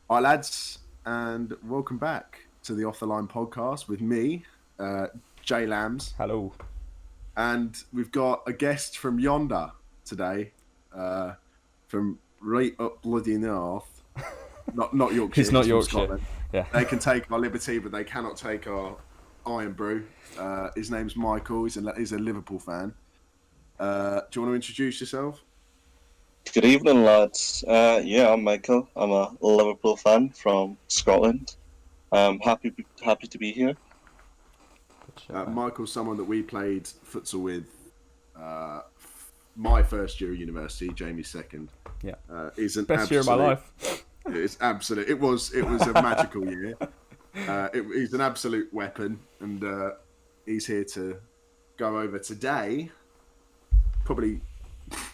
Hi, lads, and welcome back to the Off the Line podcast with me, Jay Lambs, Hello. and we've got a guest from yonder today, from right up bloody north. Not Yorkshire. He's not He's from Yorkshire. Scotland. Yeah. They can take our liberty, but they cannot take our iron brew. His name's Michael. He's a Liverpool fan. Do you want to introduce yourself? Good evening, lads. I'm Michael. I'm a Liverpool fan from Scotland. Happy to be here. Michael's someone that we played futsal with. My first year of university, Jamie's second. Yeah. Is an Best year of my life. It's absolute. It was a magical year. He's an absolute weapon, and he's here to go over today. Probably,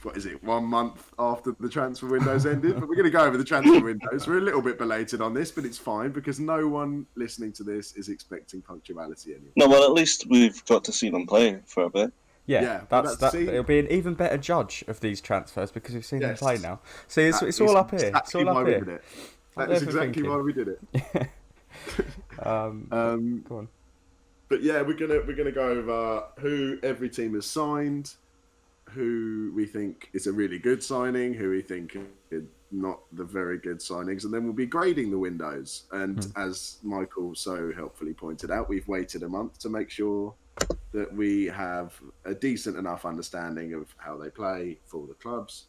what is it? 1 month after the transfer window's ended, but we're going to go over the transfer windows. We're a little bit belated on this, but it's fine because no one listening to this is expecting punctuality anymore. No, well, at least we've got to see them play for a bit. Yeah, it'll be an even better judge of these transfers because we've seen them play now. See, it's all up here. It's all up here. That is exactly why we did it. Go on. But yeah, we're gonna go over who every team has signed, who we think is a really good signing, who we think is not the very good signings, and then we'll be grading the windows. And as Michael so helpfully pointed out, we've waited a month to make sure that we have a decent enough understanding of how they play for the clubs.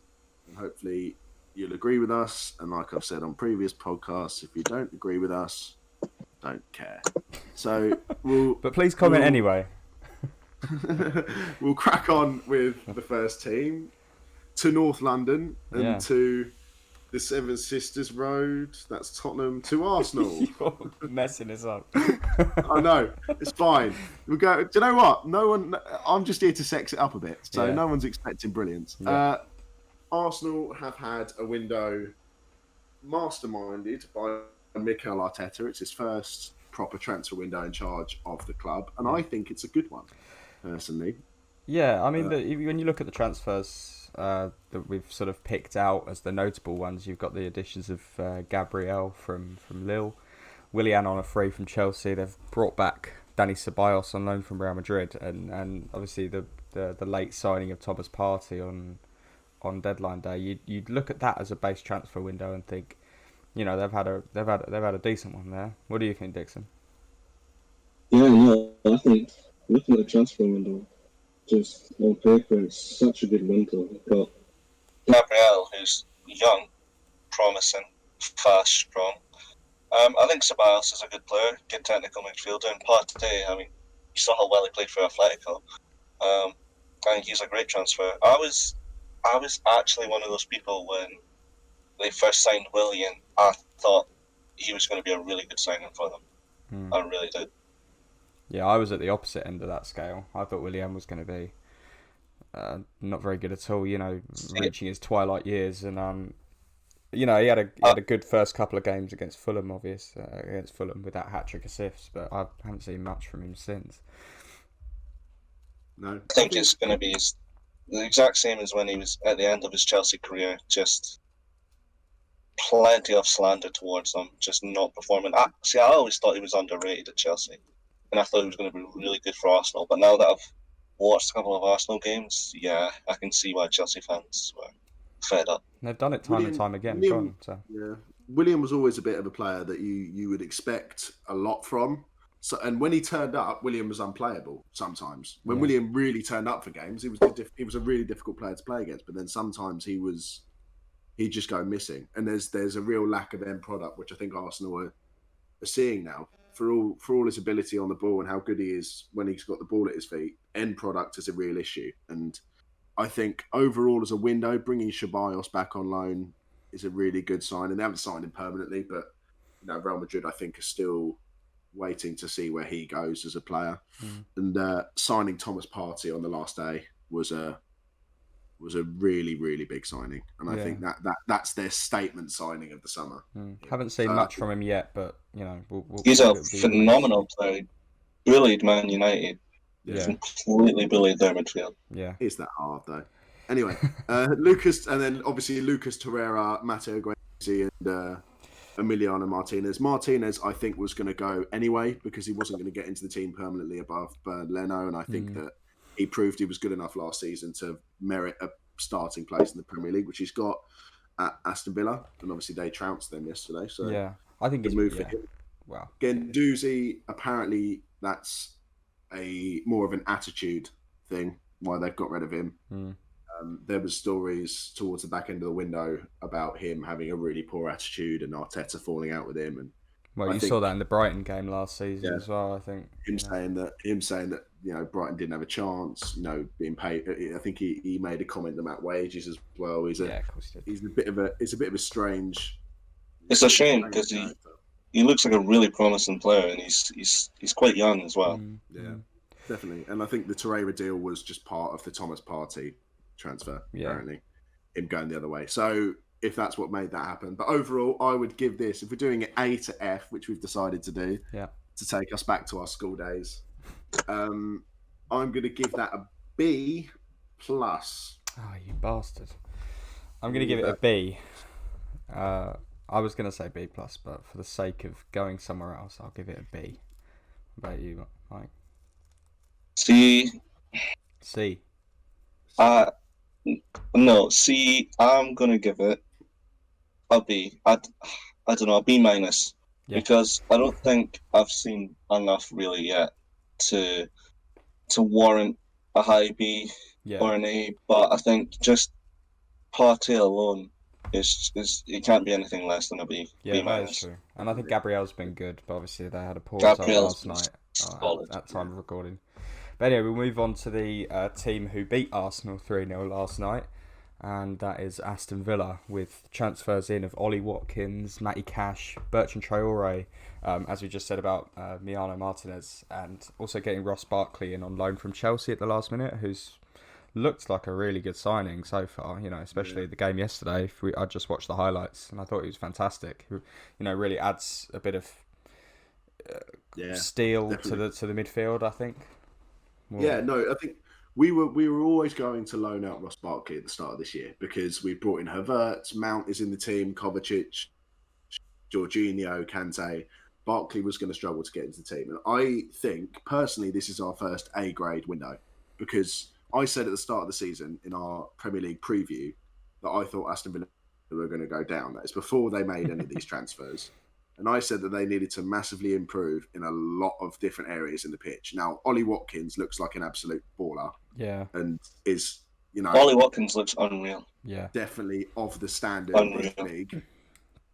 And hopefully you'll agree with us. And like I've said on previous podcasts, if you don't agree with us, don't care. So but please comment anyway. We'll crack on with the first team to North London and to the Seven Sisters Road. That's Tottenham to Arsenal. You're messing us up. I know, it's fine. We'll go. Do you know what? I'm just here to sex it up a bit, so no one's expecting brilliance. Yeah. Arsenal have had a window masterminded by Mikel Arteta. It's his first proper transfer window in charge of the club, and I think it's a good one, personally. Yeah, I mean, when you look at the transfers that we've sort of picked out as the notable ones, you've got the additions of Gabriel from Lille, Willian on a free from Chelsea. They've brought back Dani Ceballos on loan from Real Madrid, and obviously the late signing of Thomas Partey on deadline day. You'd look at that as a base transfer window and think, they've had a decent one there. What do you think, Dixon? Yeah, no, I think looking at the transfer window, just on paper, it's such a good window. We've got Gabriel, who's young, promising, fast, strong. I think Ceballos is a good player, good technical midfielder, and Partey, I mean, you saw how well he played for Atletico. I think he's a great transfer. I was actually one of those people when they first signed Willian. I thought he was going to be a really good signing for them. I really did. Yeah, I was at the opposite end of that scale. I thought Willian was going to be not very good at all. Reaching his twilight years, and he had a good first couple of games against Fulham, with that hat-trick assists, but I haven't seen much from him since. No, I think it's going to be the exact same as when he was at the end of his Chelsea career. Just plenty of slander towards him, just not performing. I always thought he was underrated at Chelsea, and I thought he was going to be really good for Arsenal. But now that I've watched a couple of Arsenal games, I can see why Chelsea fans were fed up. They've done it time and time again. William was always a bit of a player that you would expect a lot from. So, and when he turned up, William was unplayable sometimes. When William really turned up for games, he was a really difficult player to play against. But then sometimes he'd just go missing. And there's a real lack of end product, which I think Arsenal are seeing now. For all his ability on the ball and how good he is when he's got the ball at his feet, end product is a real issue. And I think overall as a window, bringing Ceballos back on loan is a really good sign. And they haven't signed him permanently, but Real Madrid I think are still waiting to see where he goes as a player. And signing Thomas Partey on the last day was a really, really big signing, and I think that's their statement signing of the summer. Haven't seen much from him yet, but he's a phenomenal player. Bullied Man United. He's completely bullied their midfield. Yeah, is that hard though? Anyway, Lucas, and then obviously Lucas Torreira, Matteo Guendouzi, and Emiliano Martinez. Martinez, I think, was going to go anyway because he wasn't going to get into the team permanently above Bernd Leno, and I think that he proved he was good enough last season to merit a starting place in the Premier League, which he's got at Aston Villa, and obviously they trounced them yesterday. So yeah, I think good it's move for him. Wow. Guendouzi, apparently that's more of an attitude thing why they've got rid of him. There was stories towards the back end of the window about him having a really poor attitude and Arteta falling out with him. And well, you saw that in the Brighton game last season as well. I think him saying that Brighton didn't have a chance. Being paid. I think he made a comment about wages as well. Of course he did. He's a bit of a strange. It's a shame because he looks like a really promising player, and he's quite young as well. Yeah, definitely. And I think the Torreira deal was just part of the Thomas Partey transfer, apparently, him going the other way. So if that's what made that happen. But overall, I would give this, if we're doing it A to F, which we've decided to do, to take us back to our school days, I'm going to give that a B+. Oh, you bastard. I'm going to give it a B. I was going to say B+, but for the sake of going somewhere else, I'll give it a B. What about you, Mike? C. No, C. I'm gonna give it a B. I don't know, a B-, because I don't think I've seen enough really yet to warrant a high B or an A. But I think just Partey alone is it can't be anything less than a B. Yeah, B-. that is true. And I think Gabriel's been good, but obviously they had a poor result last night at time of recording. But anyway, we'll move on to the team who beat Arsenal 3-0 last night, and that is Aston Villa, with transfers in of Ollie Watkins, Matty Cash, Bertrand Traore, as we just said about Emiliano Martinez, and also getting Ross Barkley in on loan from Chelsea at the last minute, who's looked like a really good signing so far, especially the game yesterday. I just watched the highlights, and I thought he was fantastic. Really adds a bit of steel to the midfield, I think. I think we were always going to loan out Ross Barkley at the start of this year because we brought in Havertz, Mount is in the team, Kovacic, Jorginho, Kante. Barkley was going to struggle to get into the team. And I think, personally, this is our first A-grade window because I said at the start of the season in our Premier League preview that I thought Aston Villa were going to go down. That is before they made any of these transfers. And I said that they needed to massively improve in a lot of different areas in the pitch. Now, Ollie Watkins looks like an absolute baller. Yeah. And is, Ollie Watkins looks unreal. Yeah. Definitely of the standard of the league.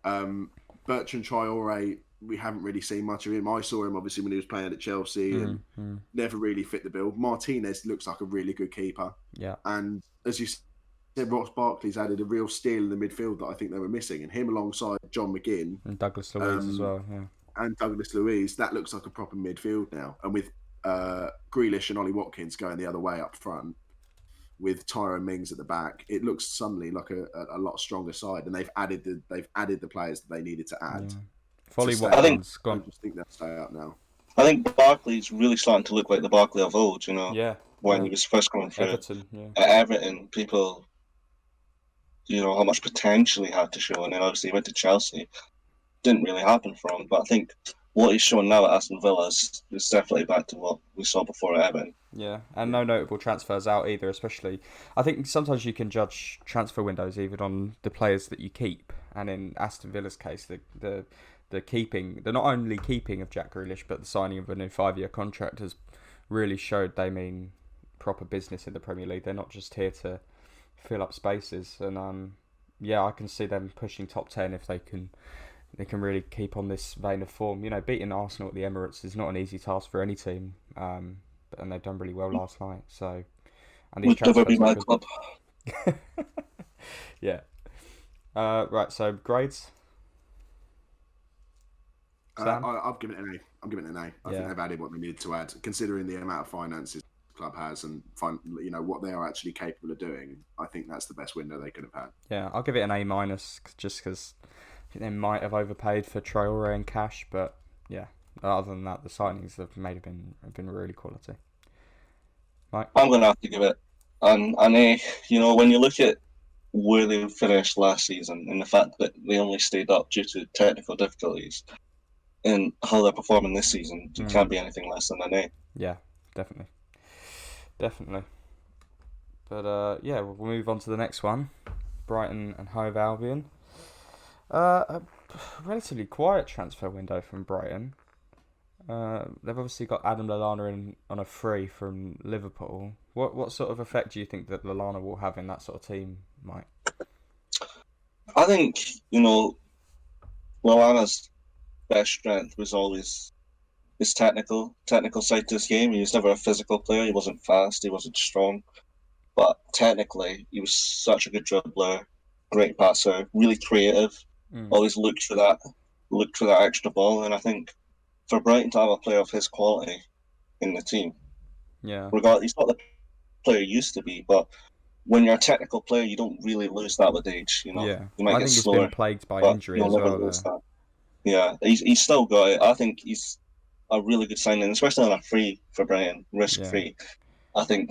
Bertrand Traore, we haven't really seen much of him. I saw him, obviously, when he was playing at Chelsea and never really fit the bill. Martinez looks like a really good keeper. Yeah. And as you said, Ross Barkley's added a real steal in the midfield that I think they were missing, and him alongside John McGinn and Douglas Luiz as well, and Douglas Luiz, that looks like a proper midfield now. And with Grealish and Ollie Watkins going the other way up front, with Tyrone Mings at the back, it looks suddenly like a lot stronger side, and they've added the players that they needed to add. Watkins, I just think they'll stay up now. I think Barkley's really starting to look like the Barkley of old. When he was first coming through at Everton, people. How much potential he had to show, and then obviously he went to Chelsea. Didn't really happen for him, but I think what he's showing now at Aston Villa is definitely back to what we saw before at Everton. Yeah, and no notable transfers out either, especially. I think sometimes you can judge transfer windows even on the players that you keep, and in Aston Villa's case, the keeping, the not only keeping of Jack Grealish, but the signing of a new 5-year contract has really showed they mean proper business in the Premier League. They're not just here to fill up spaces, and I can see them pushing top 10 if they can really keep on this vein of form. Beating Arsenal at the Emirates is not an easy task for any team, and they've done really well last night. So, and these would never be my club. Yeah. Right. So grades. I've given it an A. I'm giving it an A. I think they've added what they needed to add, considering the amount of finances club has and what they are actually capable of doing. I think that's the best window they could have had. Yeah, I'll give it an A- just because I think they might have overpaid for Traore and Cash, but other than that, the signings they've made have been really quality. Mike? I'm going to have to give it an A. When you look at where they finished last season and the fact that they only stayed up due to technical difficulties and how they're performing this season, it can't be anything less than an A. Yeah, definitely. But yeah, we'll move on to the next one. Brighton and Hove Albion. A relatively quiet transfer window from Brighton. They've obviously got Adam Lallana in on a free from Liverpool. What sort of effect do you think that Lallana will have in that sort of team, Mike? I think, Lallana's best strength was always his technical side to his game. He was never a physical player. He wasn't fast. He wasn't strong. But technically, he was such a good dribbler, great passer, really creative. Always looked for that extra ball. And I think for Brighton to have a player of his quality in the team, regardless, he's not the player he used to be, but when you're a technical player, you don't really lose that with age. You might get slower. He's been plagued by injury as well. Yeah, he's still got it. I think he's a really good signing, especially on a free for Brighton, risk-free. I think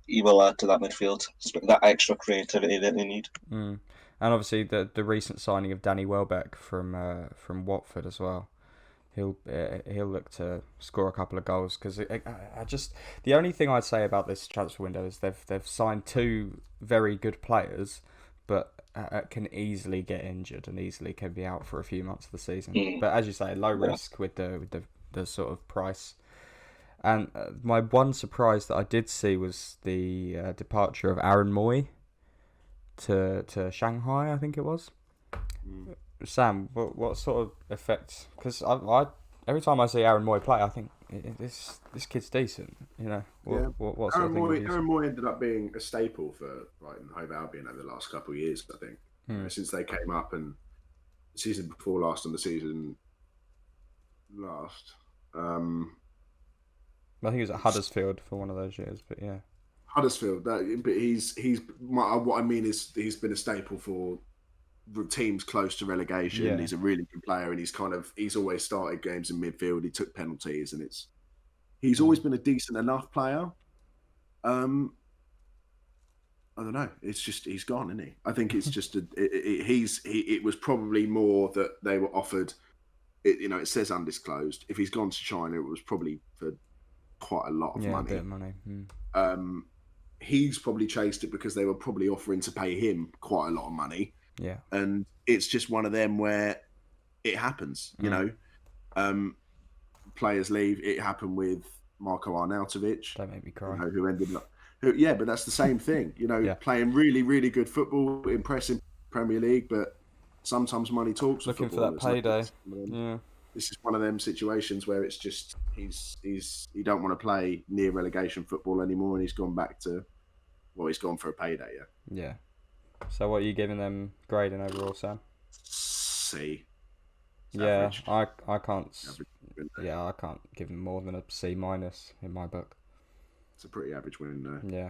he will add to that midfield, that extra creativity that they need. And obviously the recent signing of Danny Welbeck from Watford as well. He'll look to score a couple of goals because I just the only thing I'd say about this transfer window is they've signed two very good players, but can easily get injured and easily can be out for a few months of the season. But as you say, low risk with the sort of price. And my one surprise that I did see was the departure of Aaron Moy to Shanghai, I think it was. Sam, what sort of effect? Because I every time I see Aaron Moy play, I think this kid's decent. What sort of thing? Aaron Moy ended up being a staple for Brighton Hove Albion over the last couple of years. I think since they came up, and the season before last and the season last. I think he was at Huddersfield for one of those years, but yeah. Huddersfield, but what I mean is he's been a staple for teams close to relegation. Yeah. He's a really good player, and he's always started games in midfield. He took penalties, and he's always been a decent enough player. I don't know. It's just he's gone, isn't he? I think it's just it was probably more that they were offered. It says undisclosed. If he's gone to China, it was probably for quite a lot of money. A bit of money. He's probably chased it because they were probably offering to pay him quite a lot of money. Yeah. And it's just one of them where it happens, players leave. It happened with Marko Arnautovic. Don't make me cry. Who ended up... but that's the same thing. Playing really, really good football, impressive Premier League, but sometimes money talks. Looking for that payday. This is one of them situations where it's just he don't want to play near relegation football anymore, and he's gone back to... he's gone for a payday, Yeah. So what are you giving them grading overall, Sam? C. Yeah, I can't. Yeah, I can't give them more than a C- in my book. It's a pretty average win, though. Yeah.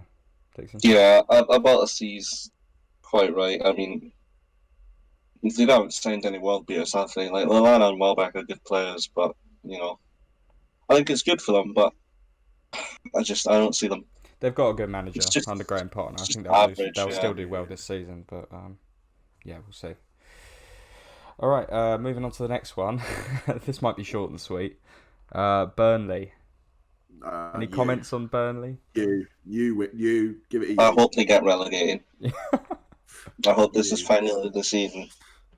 Yeah, about a C's quite right. I mean, they haven't signed any world beaters, have they? Like Lallana and Welbeck are good players, but I think it's good for them. But I don't see them. They've got a good manager under Graham Potter. I think they'll still do well this season, but we'll see. All right, moving on to the next one. This might be short and sweet. Burnley. Any comments on Burnley? You give it. I hope they get relegated. I hope this is finally the season.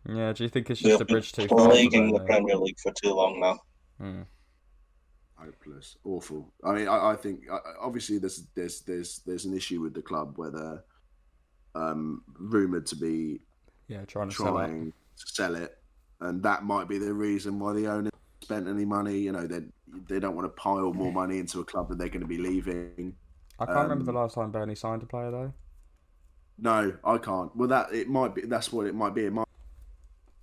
Yeah, do you think it's just a bridge too far? Plaguing the Premier League for too long now. Hopeless, awful. I mean, I think obviously there's an issue with the club where they're rumored to be trying to sell it, and that might be the reason why the owner spent any money. They don't want to pile more money into a club that they're going to be leaving. I can't remember the last time Burnley signed a player though. No, I can't. Well, that's what it might be. If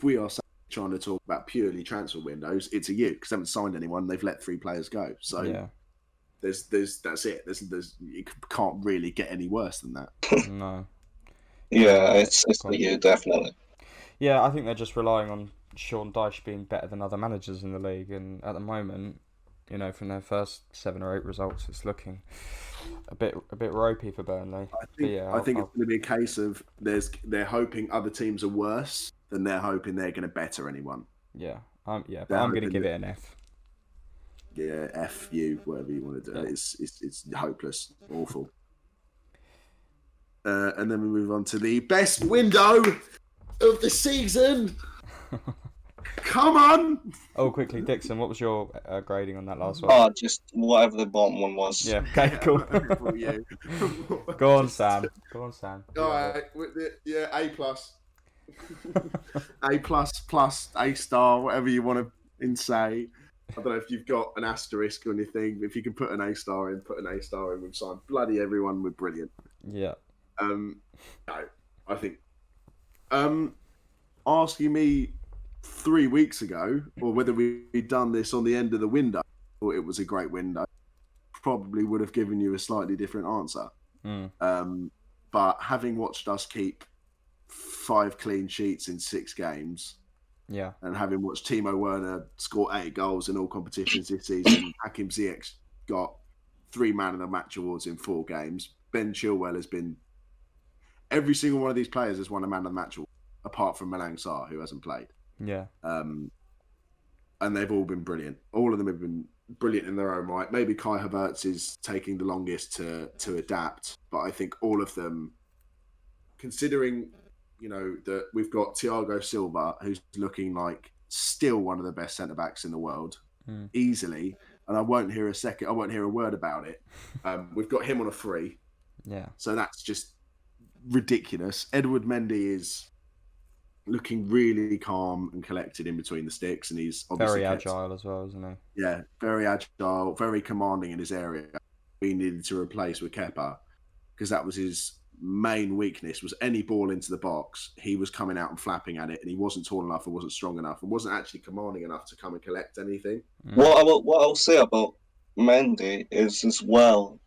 we are trying to talk about purely transfer windows, it's a year because they haven't signed anyone. They've let 3 players go. So there's that's it. There's you can't really get any worse than that. No. Yeah, it's a year definitely. Yeah, I think they're just relying on Sean Dyche being better than other managers in the league, and at the moment, from their first 7 or 8 results, it's looking a bit ropey for Burnley. I think it's going to be a case of they're hoping other teams are worse than they're hoping they're going to better anyone. Yeah, but I'm going to give it an F. Yeah, F you, whatever you want to do. Yeah. It's hopeless, awful. And then we move on to the best window of the season. Come on! Oh, quickly, Dixon, what was your grading on that last one? Oh, just whatever the bottom one was. Yeah, okay, cool. Go on, Sam. All right, yeah, A+. A++, A star, whatever you want to say. I don't know if you've got an asterisk on your thing. If you can put an A star in, put an A star in. We've signed bloody everyone. We're brilliant. Yeah. No, I think asking me 3 weeks ago, or whether we'd done this on the end of the window, or it was a great window, probably would have given you a slightly different answer. But having watched us keep 5 clean sheets in 6 games, yeah, and having watched Timo Werner score 8 goals in all competitions this season, Hakim Ziyech got 3 Man of the Match awards in 4 games. Ben Chilwell has been. Every single one of these players has won a Man of the Match award, apart from Malang Sarr, who hasn't played. Yeah. And they've all been brilliant. All of them have been brilliant in their own right. Maybe Kai Havertz is taking the longest to adapt, but I think all of them, considering, that we've got Thiago Silva, who's looking like still one of the best centre-backs in the world, easily, and I won't hear a word about it. We've got him on a free. Yeah. So that's just ridiculous. Edward Mendy is looking really calm and collected in between the sticks, and he's obviously very agile as well, isn't he? Yeah, very agile, very commanding in his area. We needed to replace with Kepa because that was his main weakness. Was any ball into the box, he was coming out and flapping at it, and he wasn't tall enough, and wasn't strong enough, and wasn't actually commanding enough to come and collect anything. What I'll say about Mendy is as well.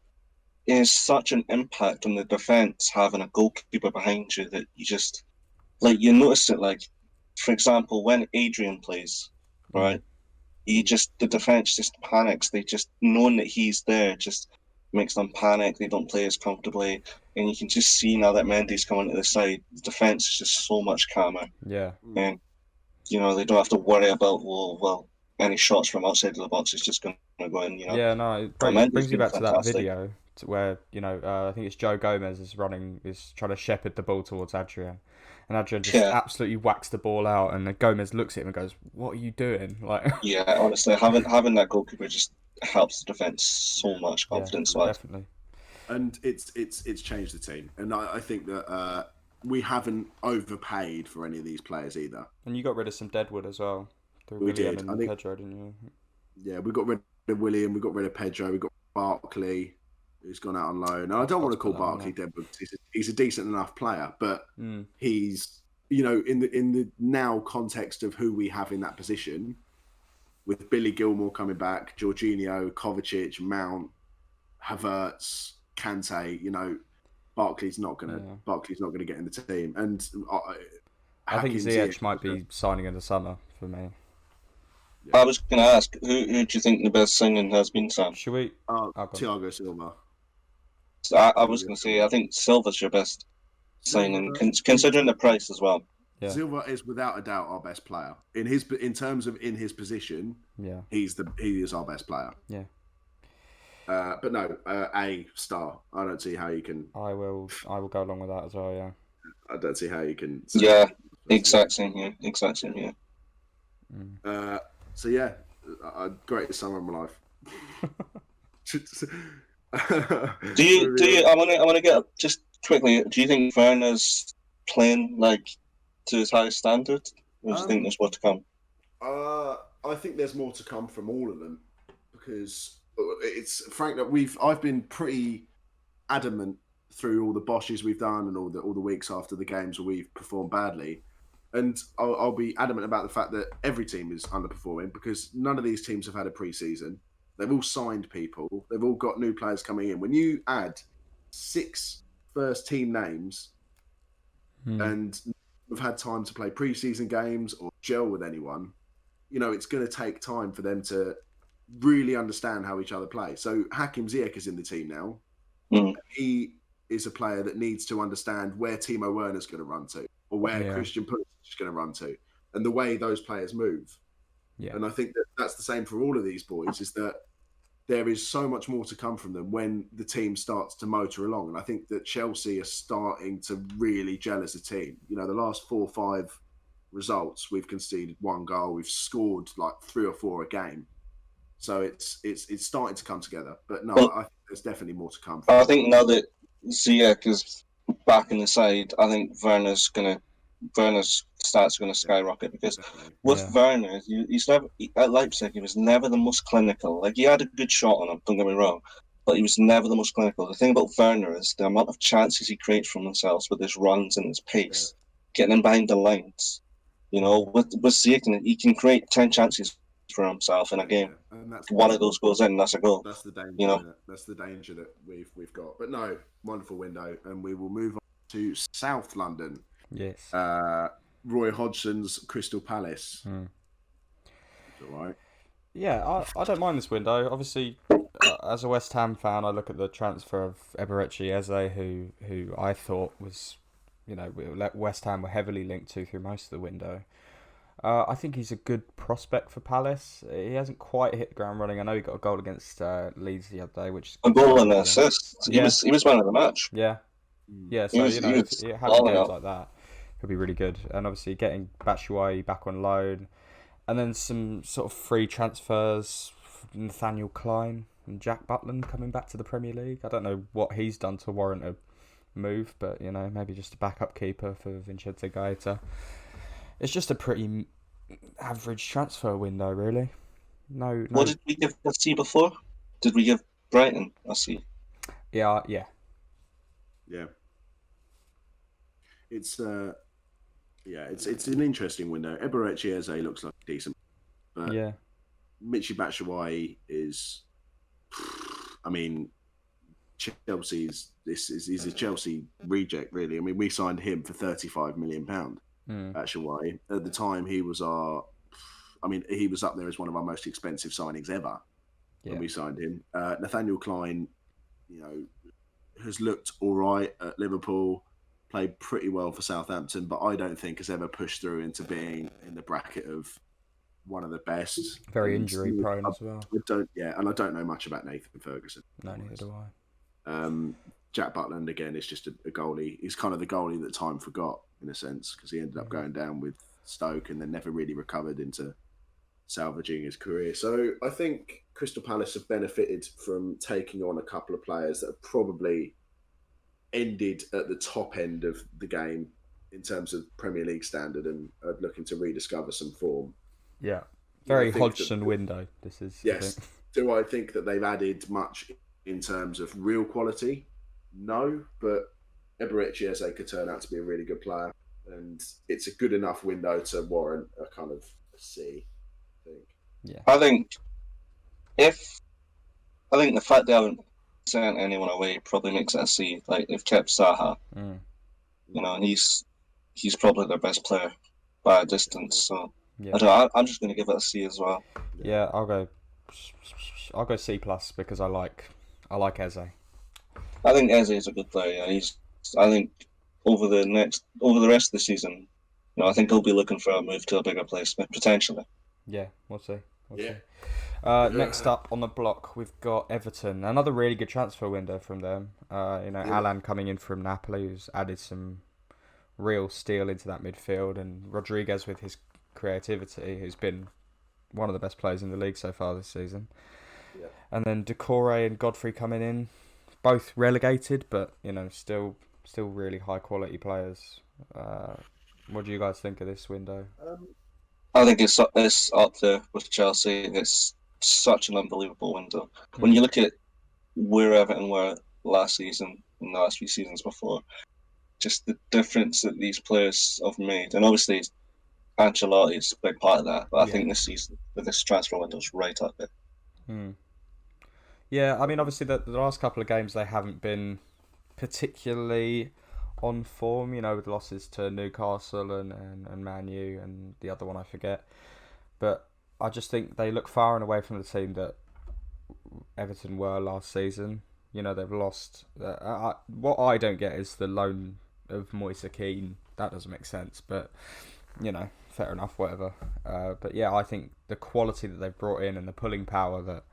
Is such an impact on the defence having a goalkeeper behind you that you just you notice it. For example, when Adrian plays, right, the defence just panics. They just knowing that he's there just makes them panic. They don't play as comfortably, and you can just see now that Mendy's coming to the side, the defence is just so much calmer. Yeah, and they don't have to worry about any shots from outside of the box is just going to go in. Yeah, no, it brings you back to that video where I think it's Joe Gomez is trying to shepherd the ball towards Adrian, and Adrian just absolutely whacks the ball out, and then Gomez looks at him and goes, "What are you doing?" Yeah, honestly, having that goalkeeper just helps the defence so much confidence. Yeah, definitely. And it's changed the team, and I think that we haven't overpaid for any of these players either. And you got rid of some deadwood as well. We did. And Pedro, didn't you? Yeah, we got rid of William. We got rid of Pedro. We got Barkley, who's gone out on loan. Now, I don't want to call Barkley dead, but he's a decent enough player. But he's, in the now context of who we have in that position, with Billy Gilmore coming back, Jorginho, Kovacic, Mount, Havertz, Kante, Barkley's not gonna get in the team. And I think Ziyech might be signing in the summer for me. Yeah. I was going to ask, who do you think the best signing has been, Sam? Should we? Thiago Silva. So I was going to say, I think Silva's your best signing, considering the price as well. Yeah. Silva is without a doubt our best player in terms of his position. Yeah, he is our best player. Yeah. But no, A star. I don't see how you can. I will go along with that as well. Yeah. I don't see how you can. Yeah, exact same here. So yeah, greatest summer of my life. Do you? I want to get just quickly. Do you think Werner's playing to his highest standard, or do you think there's more to come? I think there's more to come from all of them, because it's frank that I've been pretty adamant through all the boshes we've done and all the weeks after the games where we've performed badly. And I'll be adamant about the fact that every team is underperforming, because none of these teams have had a pre-season. They've all signed people. They've all got new players coming in. When you add 6 first-team names and we've had time to play pre-season games or gel with anyone, it's going to take time for them to really understand how each other play. So Hakim Ziyech is in the team now. Mm. He is a player that needs to understand where Timo Werner's going to run to, or where Christian Pulisic is going to run to, and the way those players move. Yeah. And I think that that's the same for all of these boys, is that there is so much more to come from them when the team starts to motor along. And I think that Chelsea are starting to really gel as a team. You know, the last 4 or 5 results, we've conceded 1 goal, we've scored like 3 or 4 a game. So it's starting to come together. But no, I think there's definitely more to come. I think now that Ziyech is back in the side, I think Werner's stats are going to skyrocket, because with Werner, he's never, at Leipzig, he was never the most clinical. Like, he had a good shot on him, don't get me wrong, but he was never the most clinical. The thing about Werner is the amount of chances he creates from himself with his runs and his pace, getting him behind the lines. You know, with Ziyech, he can create 10 chances for himself in a game. And that's one of those goes in, that's a goal. That's the danger. You know? That's the danger that we've got. But no, wonderful window, and we will move on to South London. Yes. Roy Hodgson's Crystal Palace. It's all right. Yeah, I don't mind this window. Obviously, as a West Ham fan, I look at the transfer of Eberechi Eze, who I thought was, you know, West Ham were heavily linked to through most of the window. I think he's a good prospect for Palace. He hasn't quite hit the ground running. I know he got a goal against Leeds the other day, which is a goal and an assist. He was man of the match. Yeah. So if you have games like that, he'll be really good. And obviously getting Batshuayi back on loan, and then some sort of free transfers, Nathaniel Klein and Jack Butland coming back to the Premier League. I don't know what he's done to warrant a move, but you know, maybe just a backup keeper for Vincente Gaeta. It's just a pretty average transfer window, really. No. What did we give a C before? Did we give Brighton a C? Yeah. It's an interesting window. Eberechi Eze looks like decent, but Michy Batshuayi is, I mean, he's a Chelsea reject, really. I mean, we signed him for £35 million. Batshuayi. At the time, he was up there as one of our most expensive signings ever when we signed him. Nathaniel Klein, you know, has looked all right at Liverpool, played pretty well for Southampton, but I don't think has ever pushed through into being in the bracket of one of the best. Very injury prone as well. And I don't know much about Nathan Ferguson. No, neither do I. Jack Butland, again, is just a goalie. He's kind of the goalie that time forgot, in a sense, because he ended up going down with Stoke and then never really recovered into salvaging his career. So I think Crystal Palace have benefited from taking on a couple of players that have probably ended at the top end of the game in terms of Premier League standard and are looking to rediscover some form. Yeah. Very Hodgson window, this is. Yes. Do I think that they've added much in terms of real quality? No, but Eberechi Eze could turn out to be a really good player, and it's a good enough window to warrant a kind of C, I think. Yeah. I think the fact they haven't sent anyone away probably makes it a C. Like, they've kept Zaha. You know, and he's probably their best player by a distance. So I'm just going to give it a C as well. Yeah, I'll go C plus because I like Eze. I think Eze is a good player. Yeah. I think over the rest of the season, you know, I think he'll be looking for a move to a bigger place, potentially. Yeah, we'll see. Next up on the block, we've got Everton. Another really good transfer window from them. Alan coming in from Napoli, who's added some real steel into that midfield, and Rodriguez with his creativity, who's been one of the best players in the league so far this season. Yeah. And then Decore and Godfrey coming in, both relegated, but you know, still really high quality players. What do you guys think of this window? I think it's up there with Chelsea. It's such an unbelievable window. When you look at where Everton were last season and the last few seasons before, just the difference that these players have made, and obviously Ancelotti is a big part of that. But I think this season, with this transfer window, is right up there. Yeah, I mean, obviously the last couple of games they haven't been particularly on form, you know, with losses to Newcastle and Man U and the other one I forget. But I just think they look far and away from the team that Everton were last season. You know, they've lost. What I don't get is the loan of Moise Keane. That doesn't make sense, but you know, fair enough, whatever. But yeah, I think the quality that they've brought in and the pulling power that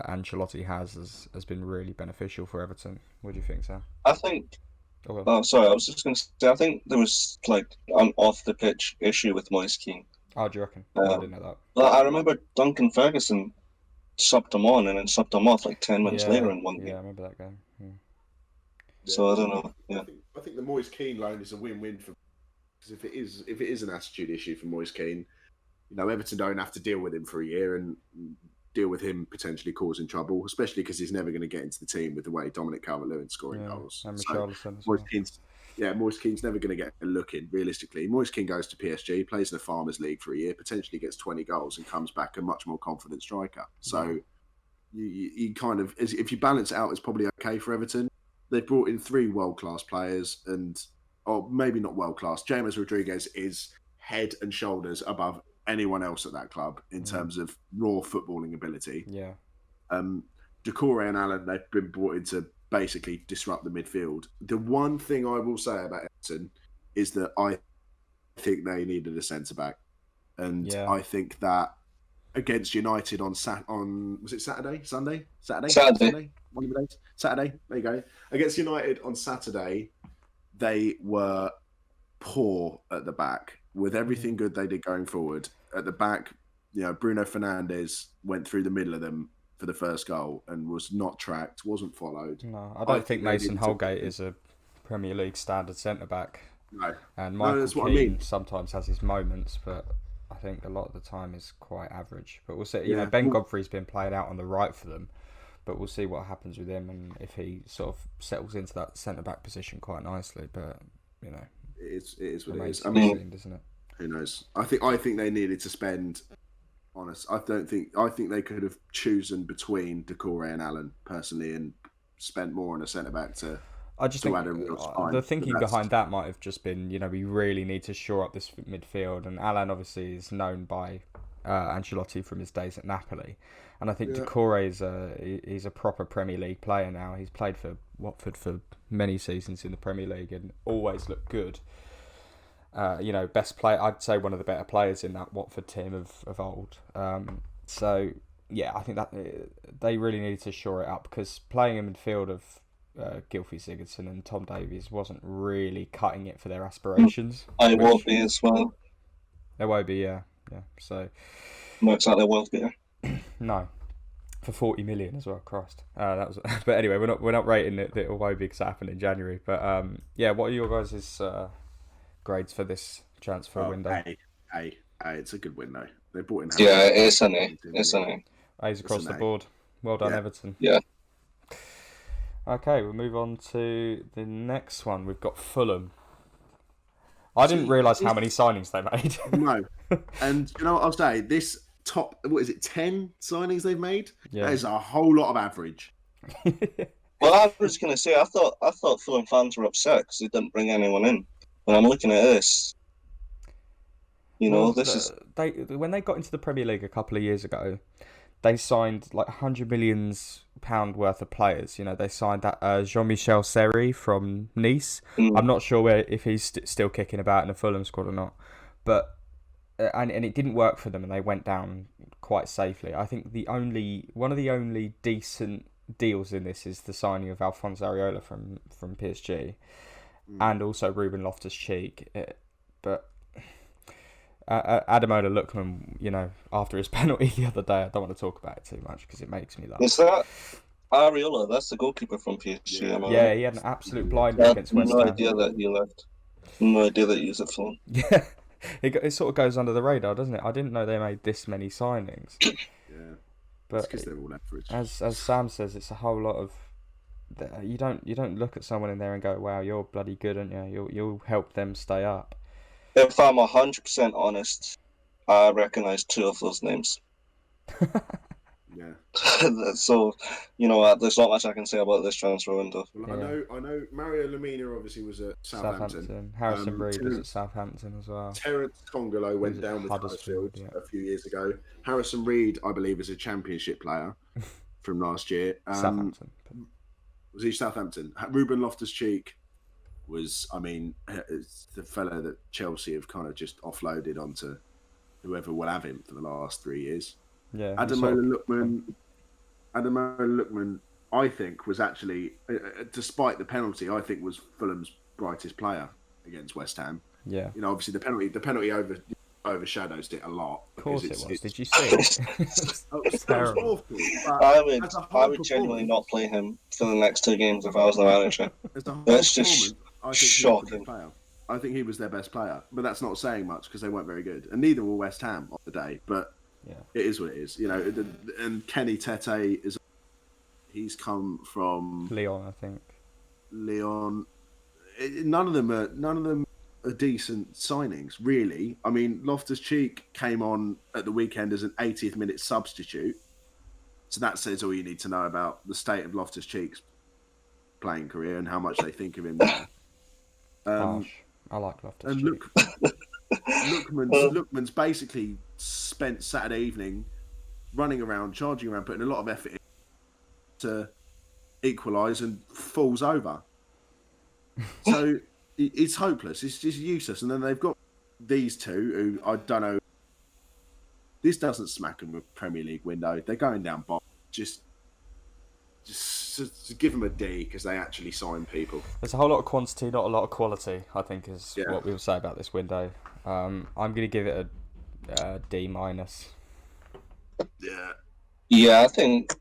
Ancelotti has been really beneficial for Everton. What do you think, Sam? I think. Okay. Oh, sorry. I was just going to say. I think there was like an off the pitch issue with Moise Keane. Oh, do you reckon? I didn't know that. But I remember Duncan Ferguson subbed him on and then subbed him off like 10 minutes later in one game. Yeah, I remember that game. Yeah. So I don't know. Yeah. I think the Moise Keane loan is a win-win for, because if it is an attitude issue for Moise Keane, you know, Everton don't have to deal with him for a year and deal with him potentially causing trouble, especially because he's never going to get into the team with the way Dominic Calvert-Lewin's scoring goals. And Moise Keane's never going to get a look in, realistically. Moise Keane goes to PSG, plays in the Farmers League for a year, potentially gets 20 goals and comes back a much more confident striker. So you kind of, if you balance it out, it's probably okay for Everton. They've brought in 3 world-class players or maybe not world-class. James Rodriguez is head and shoulders above anyone else at that club in terms of raw footballing ability. Yeah. Doucouré and Allen, they've been brought in to basically disrupt the midfield. The one thing I will say about Everton is that I think they needed a centre-back. And I think that against United on was it Saturday? Sunday? One of the days? Saturday. There you go. Against United on Saturday, they were poor at the back. With everything good they did going forward, at the back, you know, Bruno Fernandes went through the middle of them for the first goal and was not tracked, wasn't followed. No, I don't think Mason Holgate is a Premier League standard centre-back. No. And Michael Keane sometimes has his moments, but I think a lot of the time is quite average. But we'll see. You know, Ben Godfrey's been played out on the right for them, but we'll see what happens with him and if he sort of settles into that centre-back position quite nicely. But, you know, it is what it is. I mean, isn't it? Who knows? I think they needed to spend. I think they could have chosen between Doucouré and Allen personally, and spent more on a centre back to. I just think add a real spine, the thinking behind that might have just been, you know, we really need to shore up this midfield, and Allen obviously is known by Ancelotti from his days at Napoli, and I think Doucouré he's a proper Premier League player now. He's played for Watford for many seasons in the Premier League and always looked good. You know, best player, I'd say one of the better players in that Watford team of old. So yeah, I think that they really needed to shore it up, because playing in midfield of Gylfi Sigurdsson and Tom Davies wasn't really cutting it for their aspirations. I won't be as well. There won't be, yeah. So works out their world beater. No, for 40 million as well. Christ, that was. But anyway, we're not rating it Iwobi because it happened in January. But yeah, what are your guys' grades for this transfer window? A. It's a good win though. They brought in. Yeah, it's an A. It's an A. A's across the board. Well done, Everton. Yeah. Okay, we'll move on to the next one. We've got Fulham. I didn't realise how many signings they made. No. And you know what I'll say? This top, 10 signings they've made? Yeah. That is a whole lot of average. Well, I was going to say, I thought Fulham fans were upset because they didn't bring anyone in. When I'm looking at this, you know, when they got into the Premier League a couple of years ago, they signed like £100 million worth of players. You know, they signed that Jean-Michel Seri from Nice. I'm not sure if he's still kicking about in the Fulham squad or not, but and it didn't work for them, and they went down quite safely. I think one of the only decent deals in this is the signing of Alphonse Areola from PSG, and also Ruben Loftus-Cheek. But Ademola Lookman, you know, after his penalty the other day, I don't want to talk about it too much because it makes me laugh. Is that Areola? That's the goalkeeper from PSG. Yeah, he had an absolute blinder against West Ham. No idea that he left. No idea that he was at Fulham. Yeah, it sort of goes under the radar, doesn't it? I didn't know they made this many signings. Yeah, but because they're all average. As Sam says, it's a whole lot of. You don't look at someone in there and go, "Wow, you're bloody good, aren't you? You'll help them stay up." If I'm 100% honest, I recognise 2 of those names. Yeah. So, you know, there's not much I can say about this transfer window. Well, I know Mario Lemina obviously was at Southampton. Harrison Reed was at Southampton as well. Terence Tongolo went down with Huddersfield a few years ago. Harrison Reed, I believe, is a Championship player. from last year. Southampton. Was he Southampton? Ruben Loftus-Cheek was, I mean, it's the fella that Chelsea have kind of just offloaded onto whoever will have him for the last 3 years. Yeah. Ademola Lookman, I think, was actually, despite the penalty, I think was Fulham's brightest player against West Ham. Yeah. You know, obviously the penalty overshadows it a lot. Of course it was. Did you see it? It was terrible. awful. I would genuinely not play him for the next 2 games if I was the manager. That's just shocking. I think he was their best player, but that's not saying much because they weren't very good, and neither were West Ham on the day. But it is what it is, you know. And Kenny Tete he's come from Leon, I think. Leon. None of them are decent signings, really. I mean, Loftus-Cheek came on at the weekend as an 80th minute substitute, so that says all you need to know about the state of Loftus-Cheek's playing career and how much they think of him there. Harsh. I like Loftus-Cheek. And Lookman's basically spent Saturday evening running around, charging around, putting a lot of effort in to equalise and falls over. So it's hopeless. It's just useless. And then they've got these two who I don't know. This doesn't smack them with Premier League window. They're going down bottom. Just give them a D because they actually sign people. There's a whole lot of quantity, not a lot of quality, I think is what we'll say about this window. I'm going to give it a D minus. Yeah. Yeah, I think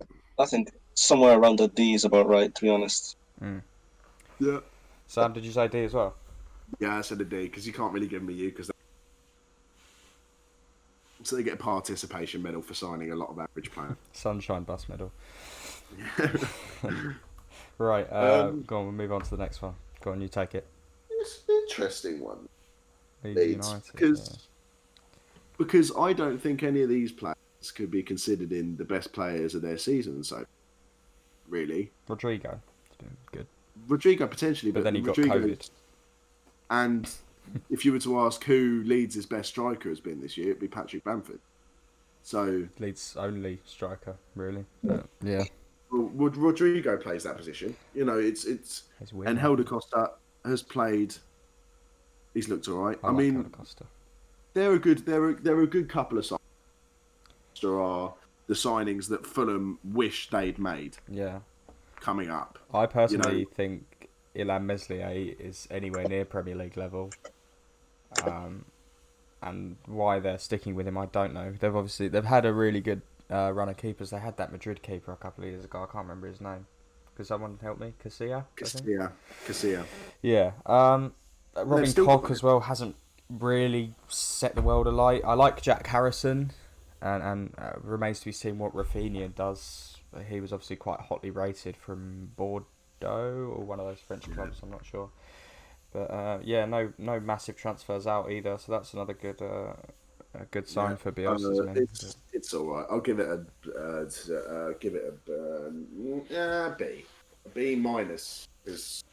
somewhere around a D is about right, to be honest. Mm. Yeah. Sam, did you say D as well? Yeah, I said a D because you can't really give them a U because so they get a participation medal for signing a lot of average players. Sunshine Bus medal. Right, go on, we'll move on to the next one. Go on, you take it. It's an interesting one. Leeds United, because I don't think any of these players could be considered in the best players of their season. So, really, Rodrigo, good. Rodrigo potentially, but then he got COVID. And if you were to ask who Leeds' best striker has been this year, it'd be Patrick Bamford. So Leeds' only striker, really. But, yeah. Well, Rodrigo plays that position. You know, it's and Helder Costa has played. He's looked all right. I mean, they're a good couple of signings. There are the signings that Fulham wish they'd made. Yeah. Coming up. I personally think Ilhan Meslier is anywhere near Premier League level. And why they're sticking with him, I don't know. They've had a really good run of keepers. They had that Madrid keeper a couple of years ago. I can't remember his name. Could someone help me? Casilla. Yeah. Robin Koch as well hasn't really set the world alight. I like Jack Harrison, and remains to be seen what Rafinha does. He was obviously quite hotly rated from Bordeaux or one of those French clubs. I'm not sure. But no massive transfers out either. So that's another good sign for Bielsa's men. It's all right. I'll give it a B. A B minus because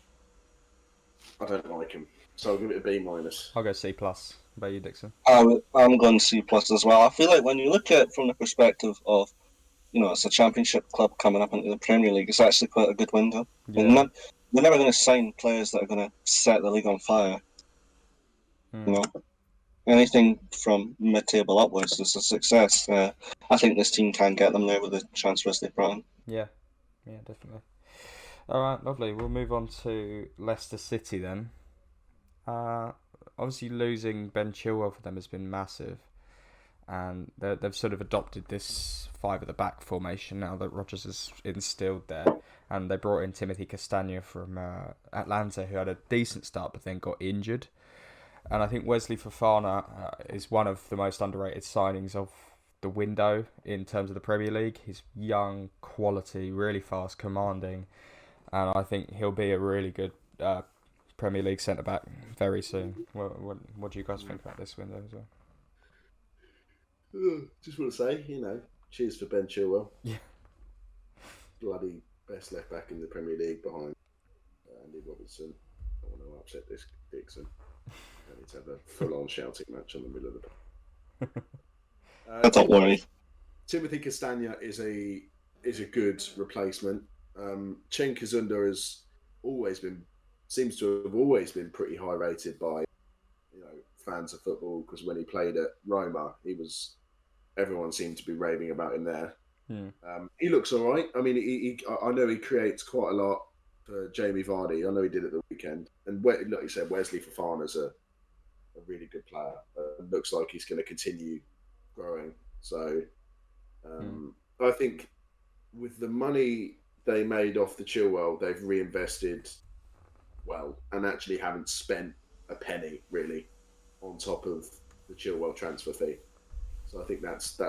I don't like him. So I'll give it a B minus. I'll go C plus. How about you, Dixon? I'm going C plus as well. I feel like when you look at it from the perspective of, it's a championship club coming up into the Premier League, it's actually quite a good window. Yeah. They're never going to sign players that are going to set the league on fire. Anything from mid-table upwards is a success. I think this team can get them there with the transfers they've brought in. Yeah, definitely. All right, lovely. We'll move on to Leicester City then. Obviously, losing Ben Chilwell for them has been massive, and they've sort of adopted this 5 at the back formation now that Rodgers has instilled there. And they brought in Timothy Castagna from Atlanta, who had a decent start but then got injured. And I think Wesley Fofana is one of the most underrated signings of the window in terms of the Premier League. He's young, quality, really fast, commanding. And I think he'll be a really good Premier League centre-back very soon. What do you guys think about this window as well? Just want to say, cheers for Ben Chilwell. Yeah. Bloody best left back in the Premier League behind Andy Robertson. I want to upset this Dixon. I need to have a full-on shouting match in the middle of the don't worry. Timothy Castagna is a is a good replacement. Cenk Uzunda has always been, seems to have always been pretty high rated by fans of football, because when he played at Roma, everyone seemed to be raving about him there. Hmm. He looks all right. I mean, I know he creates quite a lot for Jamie Vardy. I know he did at the weekend. And like you said, Wesley Fofana's a really good player. Looks like he's going to continue growing. So I think with the money they made off the Chilwell, they've reinvested well and actually haven't spent a penny really on top of the Chilwell transfer fee. So I think that's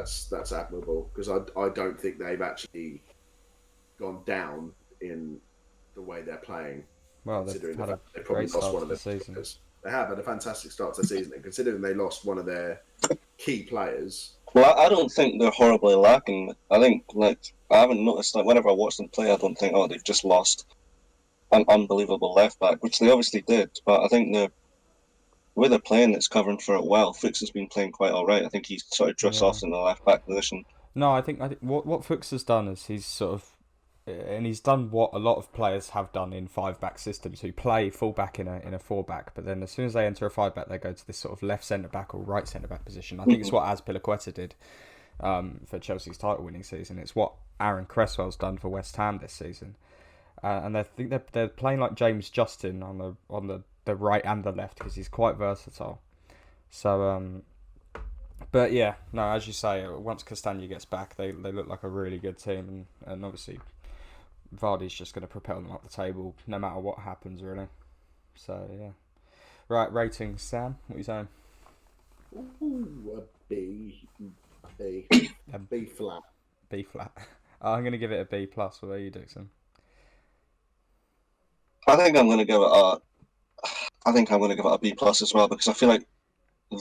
admirable, because I don't think they've actually gone down in the way they're playing, Well, considering they've the had fact they a probably great lost start one to of the their season. players. They have had a fantastic start to the season, and considering they lost one of their key players. Well, I don't think they're horribly lacking. I think, like, I haven't noticed, like, whenever I watch them play, I don't think, oh, they've just lost an unbelievable left back, which they obviously did. But I think the way they're playing, it's covering for it well. Fuchs has been playing quite all right. I think he's sort of drifts off in the left back position. No, I think what Fuchs has done is he's sort of, and he's done what a lot of players have done in 5-back systems, who play full back in a 4-back, but then as soon as they enter a 5-back, they go to this sort of left centre back or right centre back position. I think it's what Azpilicueta did for Chelsea's title winning season. It's what Aaron Cresswell's done for West Ham this season, and I think they're playing like James Justin on the right and the left, because he's quite versatile. So but yeah, no, as you say, once Castagna gets back, they look like a really good team, and obviously Vardy's just going to propel them up the table no matter what happens, really. So yeah, right, ratings, Sam, what are you saying? Ooh, a B flat. B flat. I'm going to give it a B plus. What about you, Dixon? I think I'm going to give it a B plus as well, because I feel like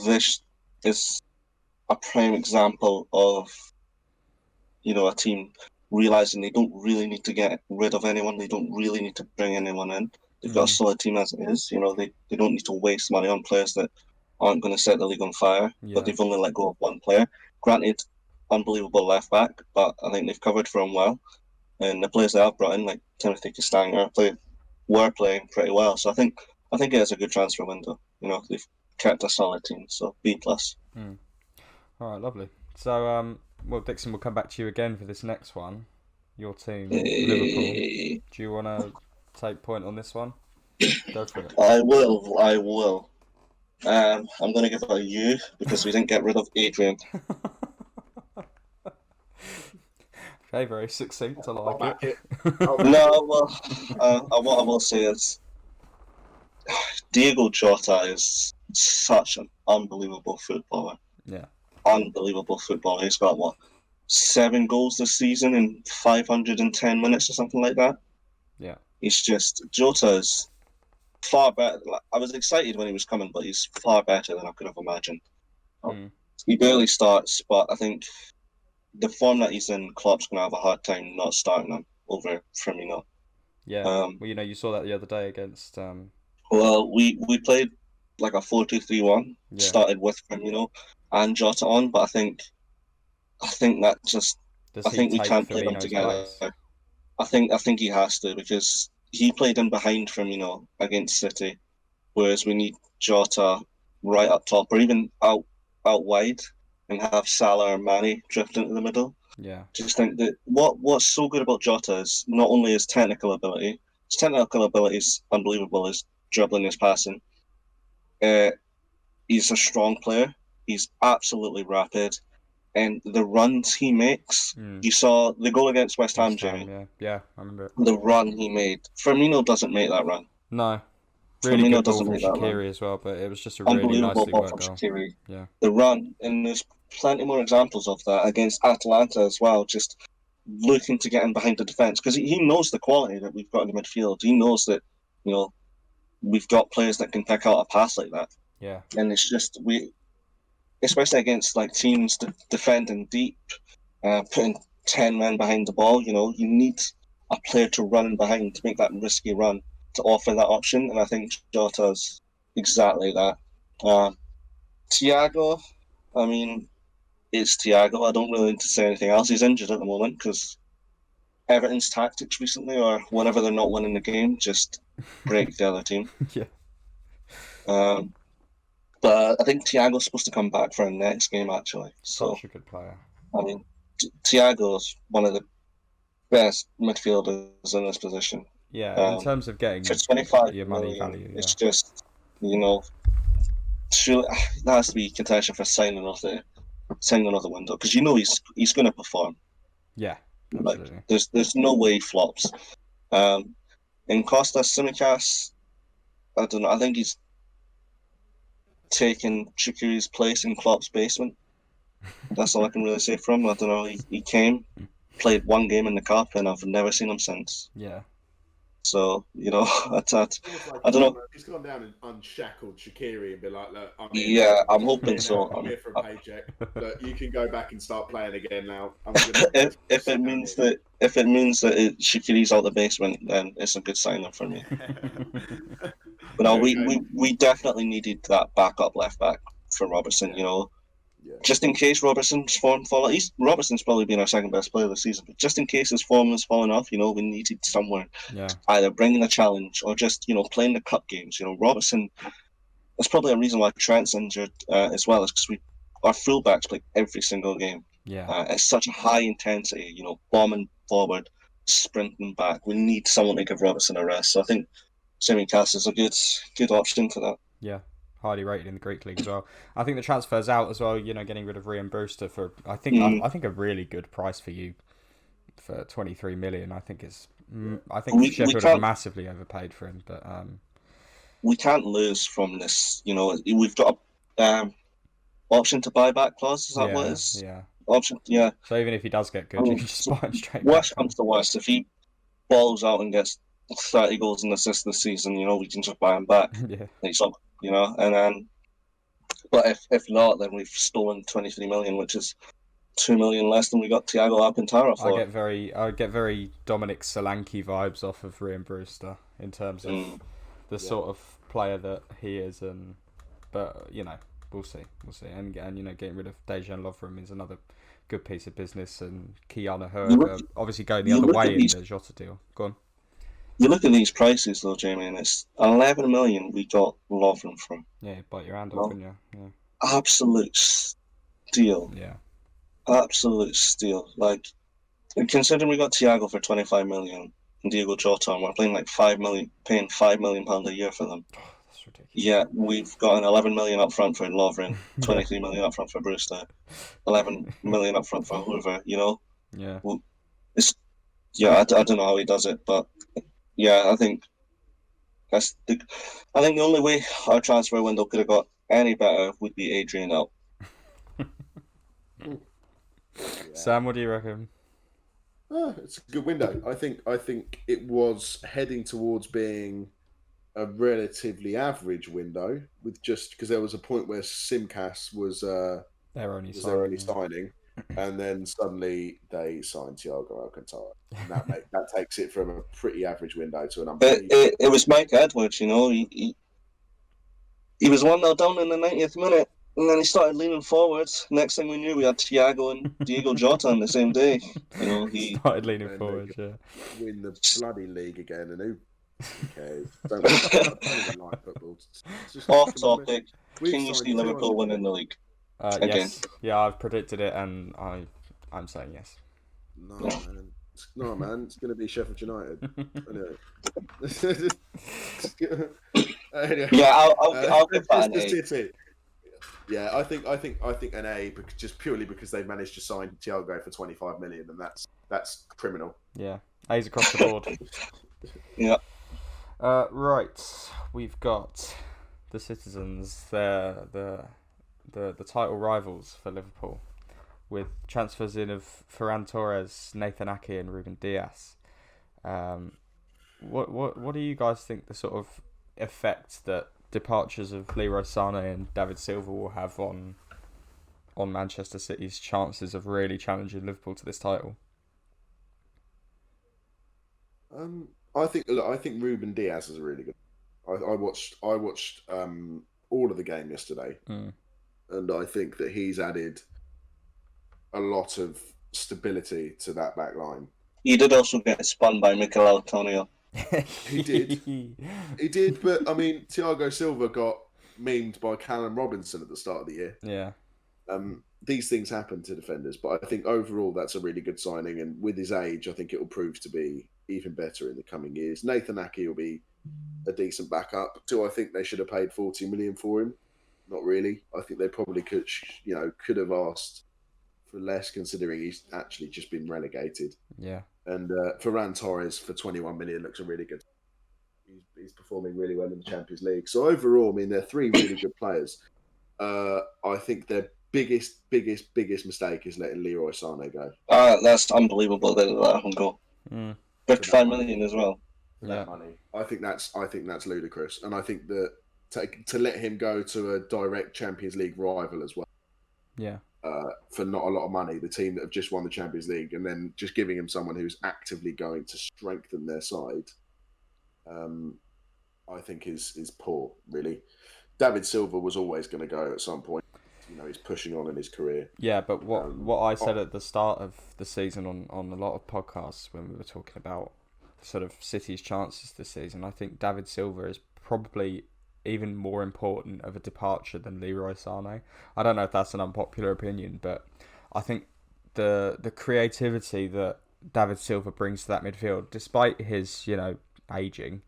this is a prime example of, a team realizing they don't really need to get rid of anyone. They don't really need to bring anyone in. They've got a solid team as it is. They don't need to waste money on players that aren't going to set the league on fire. Yeah. But they've only let go of one player. Granted, unbelievable left back, but I think they've covered for him well. And the players they have brought in, like Timothy Castagna, were playing pretty well. So I think it is a good transfer window. They've kept a solid team. So B plus. All right, lovely. So well, Dixon, we'll come back to you again for this next one. Your team, Liverpool. Do you want to take point on this one? Go for it. I will. I'm going to give it a U, because we didn't get rid of Adrian. Okay, very succinct. I like it. No, well, what I will say is Diego Jota is such an unbelievable footballer. Yeah. Unbelievable footballer. He's got, 7 goals this season in 510 minutes or something like that. Yeah. Jota is far better. I was excited when he was coming, but he's far better than I could have imagined. He barely starts, but I think the form that he's in, Klopp's going to have a hard time not starting him over Firmino. Yeah. Well, you saw that the other day against. Well, we played like a 4-2-3-1. Yeah. Started with Firmino and Jota on, but I think that just. I think we can't play them together. Place? I think he has to, because he played in behind Firmino against City, whereas we need Jota right up top, or even out wide, and have Salah or Mane drift into the middle. Yeah. Just think that what's so good about Jota is not only his technical ability. His technical ability is unbelievable. His dribbling, his passing. He's a strong player. He's absolutely rapid. And the runs he makes, you saw the goal against West Ham, Jamie. Yeah, I remember it. The run he made. Firmino doesn't make that run. No. Really Firmino good ball doesn't from make that run. Shaqiri as well, but it was just a really nicely worked goal. Shaqiri. Yeah. The run, and there's plenty more examples of that against Atalanta as well, just looking to get in behind the defence, because he knows the quality that we've got in the midfield. He knows that, we've got players that can pick out a pass like that. Yeah. And it's just, especially against like teams defending deep, putting 10 men behind the ball, you need a player to run in behind to make that risky run, to offer that option, and I think Jota's exactly that. Thiago, I mean, it's Thiago. I don't really need to say anything else. He's injured at the moment because Everton's tactics recently, or whenever they're not winning the game, just break the other team. Yeah. But I think Thiago's supposed to come back for our next game, actually. So, Such a good player. I mean, Thiago's one of the best midfielders in this position. Yeah, in terms of getting for 25 your money million, value, it's just, surely that has to be contention for signing of the window, because he's going to perform. Yeah, absolutely. absolutely. Like, there's no way he flops. In Costas Tsimikas, I don't know. I think he's taken Shaqiri's place in Klopp's basement. That's all I can really say from him. I don't know. He came, played one game in the cup, and I've never seen him since. Yeah. So, I don't know. He's gone down and unshackled Shaqiri and be like, look, I'm here. Yeah, I'm hoping so. I'm here for a paycheck. Look, you can go back and start playing again now. If it means that Shaqiri's out the basement, then it's a good sign for me. But no, we definitely needed that backup left back for Robertson. Just in case Robertson's form fall. Robertson's probably been our second best player this season, but just in case his form has fallen off, we needed someone either bringing a challenge or just playing the cup games. Robertson. That's probably a reason why Trent's injured as well, is because our fullbacks play every single game. Yeah, it's such a high intensity. Bombing forward, sprinting back. We need someone to give Robertson a rest. So I think Tsimikas is a good option for that. Yeah. Highly rated in the Greek league as well. I think the transfer's out as well. Getting rid of Ryan Brewster for I think a really good price for you for 23 million. I think Sheffield have massively overpaid for him, but we can't lose from this. We've got a option to buyback clause. Is that what it is? Yeah. Option. Yeah. So even if he does get good, you can just buy him straight. Worst comes to worst, if he balls out and gets 30 goals and assists this season, we can just buy him back. Yeah. And then, but if not, then we've stolen 23 million, which is 2 million less than we got Thiago Alcantara for. I get very Dominic Solanke vibes off of Ryan Brewster in terms of the sort of player that he is, but we'll see, and getting rid of Dejan Lovren is another good piece of business, and Kiana Herger obviously going the other way in the Jota deal. Go on. You look at these prices though, Jamie, and it's 11 million we got Lovren from. Yeah, bite your hand off, wouldn't you? Yeah. Absolute steal. Yeah. Absolute steal. Like, considering we got Thiago for 25 million and Diego Jota, and we're paying like 5 million, paying £5 million a year for them. That's ridiculous. Yeah, we've got an 11 million up front for Lovren, 23 million up front for Brewster, 11 million up front for Hoover. Yeah. I don't know how he does it, but. Yeah, I think the only way our transfer window could have got any better would be Adrian out. Sam, what do you reckon? It's a good window. I think it was heading towards being a relatively average window, with just because there was a point where Simcas was their only signing. And then suddenly they signed Thiago Alcantara. And that takes it from a pretty average window to an unbelievable. It was Mike Edwards, he was 1-0 down in the 90th minute, and then he started leaning forwards. Next thing we knew, we had Thiago and Diego Jota on the same day. He started leaning forwards, win the bloody league again, and who cares? Don't even like football. Off topic. Can you see Liverpool winning the league? Yes. Yeah, I've predicted it, and I'm saying yes. No, man. It's going to be Sheffield United. Anyway. Yeah, I'll give that an A. City. Yeah, I think an A, just purely because they managed to sign Thiago for 25 million, and that's criminal. Yeah, A's across the board. Yeah. Right, we've got the Citizens. They're the title rivals for Liverpool, with transfers in of Ferran Torres, Nathan Ake, and Ruben Dias. What do you guys think the sort of effect that departures of Leroy Sané and David Silva will have on Manchester City's chances of really challenging Liverpool to this title? I think Ruben Dias is a really good. I watched all of the game yesterday. And I think that he's added a lot of stability to that back line. He did also get spun by Mikel Antonio. He did, but I mean, Thiago Silva got memed by Callum Robinson at the start of the year. Yeah. These things happen to defenders, but I think overall that's a really good signing, and with his age, I think it will prove to be even better in the coming years. Nathan Ake will be a decent backup. Do I think they should have paid 40 million for him? Not really. I think they probably could have asked for less, considering he's actually just been relegated. Yeah. And Ferran Torres for 21 million looks a really good. He's performing really well in the Champions League. So overall, I mean, they're three really good players. I think their biggest mistake is letting Leroy Sané go. That's unbelievable that they let him go. 55 million as well. That money. I think that's ludicrous, and I think that to let him go to a direct Champions League rival as well. Yeah. For not a lot of money, the team that have just won the Champions League, and then just giving him someone who's actively going to strengthen their side, I think is poor, really. David Silva was always going to go at some point. He's pushing on in his career. Yeah, but what I said at the start of the season on a lot of podcasts when we were talking about sort of City's chances this season, I think David Silva is probably even more important of a departure than Leroy Sané. I don't know if that's an unpopular opinion, but I think the creativity that David Silva brings to that midfield, despite his aging,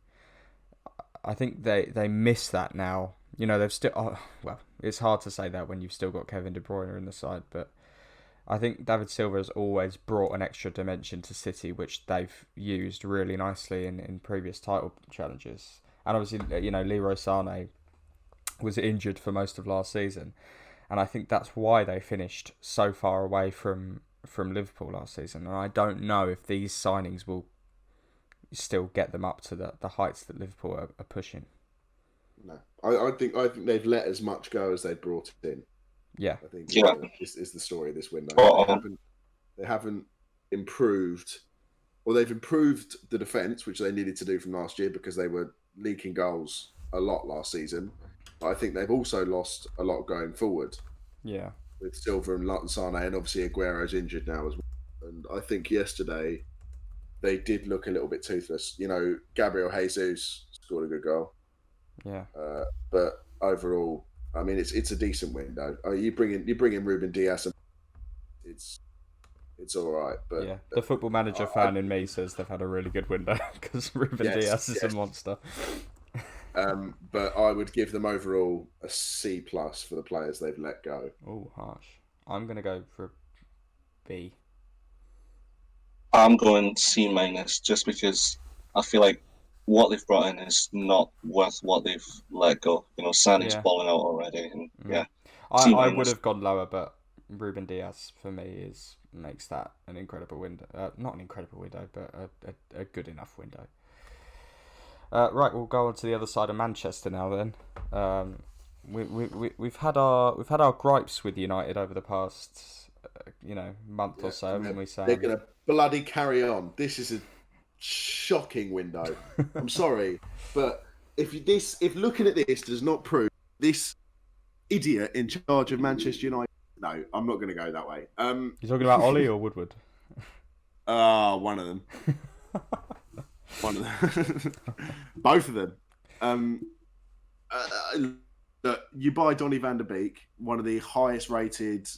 I think they miss that now. They've still it's hard to say that when you've still got Kevin De Bruyne in the side, but I think David Silva has always brought an extra dimension to City, which they've used really nicely in previous title challenges. And obviously, Leroy Sané was injured for most of last season, and I think that's why they finished so far away from Liverpool last season. And I don't know if these signings will still get them up to the heights that Liverpool are pushing. No, I think they've let as much go as they brought in. Yeah, I think yeah. is the story of this window. Oh. They haven't improved, or they've improved the defence, which they needed to do from last year because they were leaking goals a lot last season. But I think they've also lost a lot going forward. Yeah, with Silva and Sané, and obviously Aguero's injured now as well. And I think yesterday they did look a little bit toothless. Gabriel Jesus scored a good goal. Yeah. But overall, I mean, it's a decent window. You bring in Ruben Dias, and it's all right. But yeah, the Football Manager fan in me says they've had a really good window because Ruben Dias is a monster. But I would give them overall a C+ for the players they've let go. Oh, harsh. I'm gonna go for B. I'm going C- just because I feel like what they've brought in is not worth what they've let go. Sané's balling out already, and I would have gone lower, but Ruben Dias for me makes that an incredible window. Not an incredible window, but a good enough window. Right, we'll go on to the other side of Manchester now. Then we've had our gripes with United over the past month or so, haven't we, Sam? They're gonna bloody carry on. This is a shocking window. I'm sorry, but if looking at this does not prove this idiot in charge of Manchester United, no, I'm not going to go that way. You talking about Ollie or Woodward? One of them. One of them. Both of them. Look, you buy Donny van der Beek, one of the highest rated,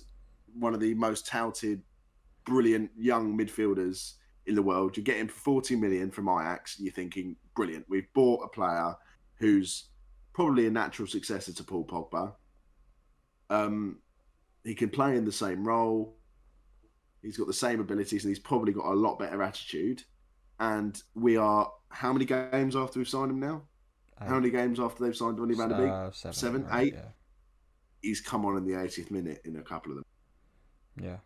one of the most touted, brilliant young midfielders in the world. You get him for 40 million from Ajax. You're thinking, brilliant. We've bought a player who's probably a natural successor to Paul Pogba. He can play in the same role. He's got the same abilities, and he's probably got a lot better attitude. And we are how many games after we've signed him now? 8. How many games after they've signed Donny van der Beek? 7, 8. Yeah. He's come on in the 80th minute in a couple of them. Yeah.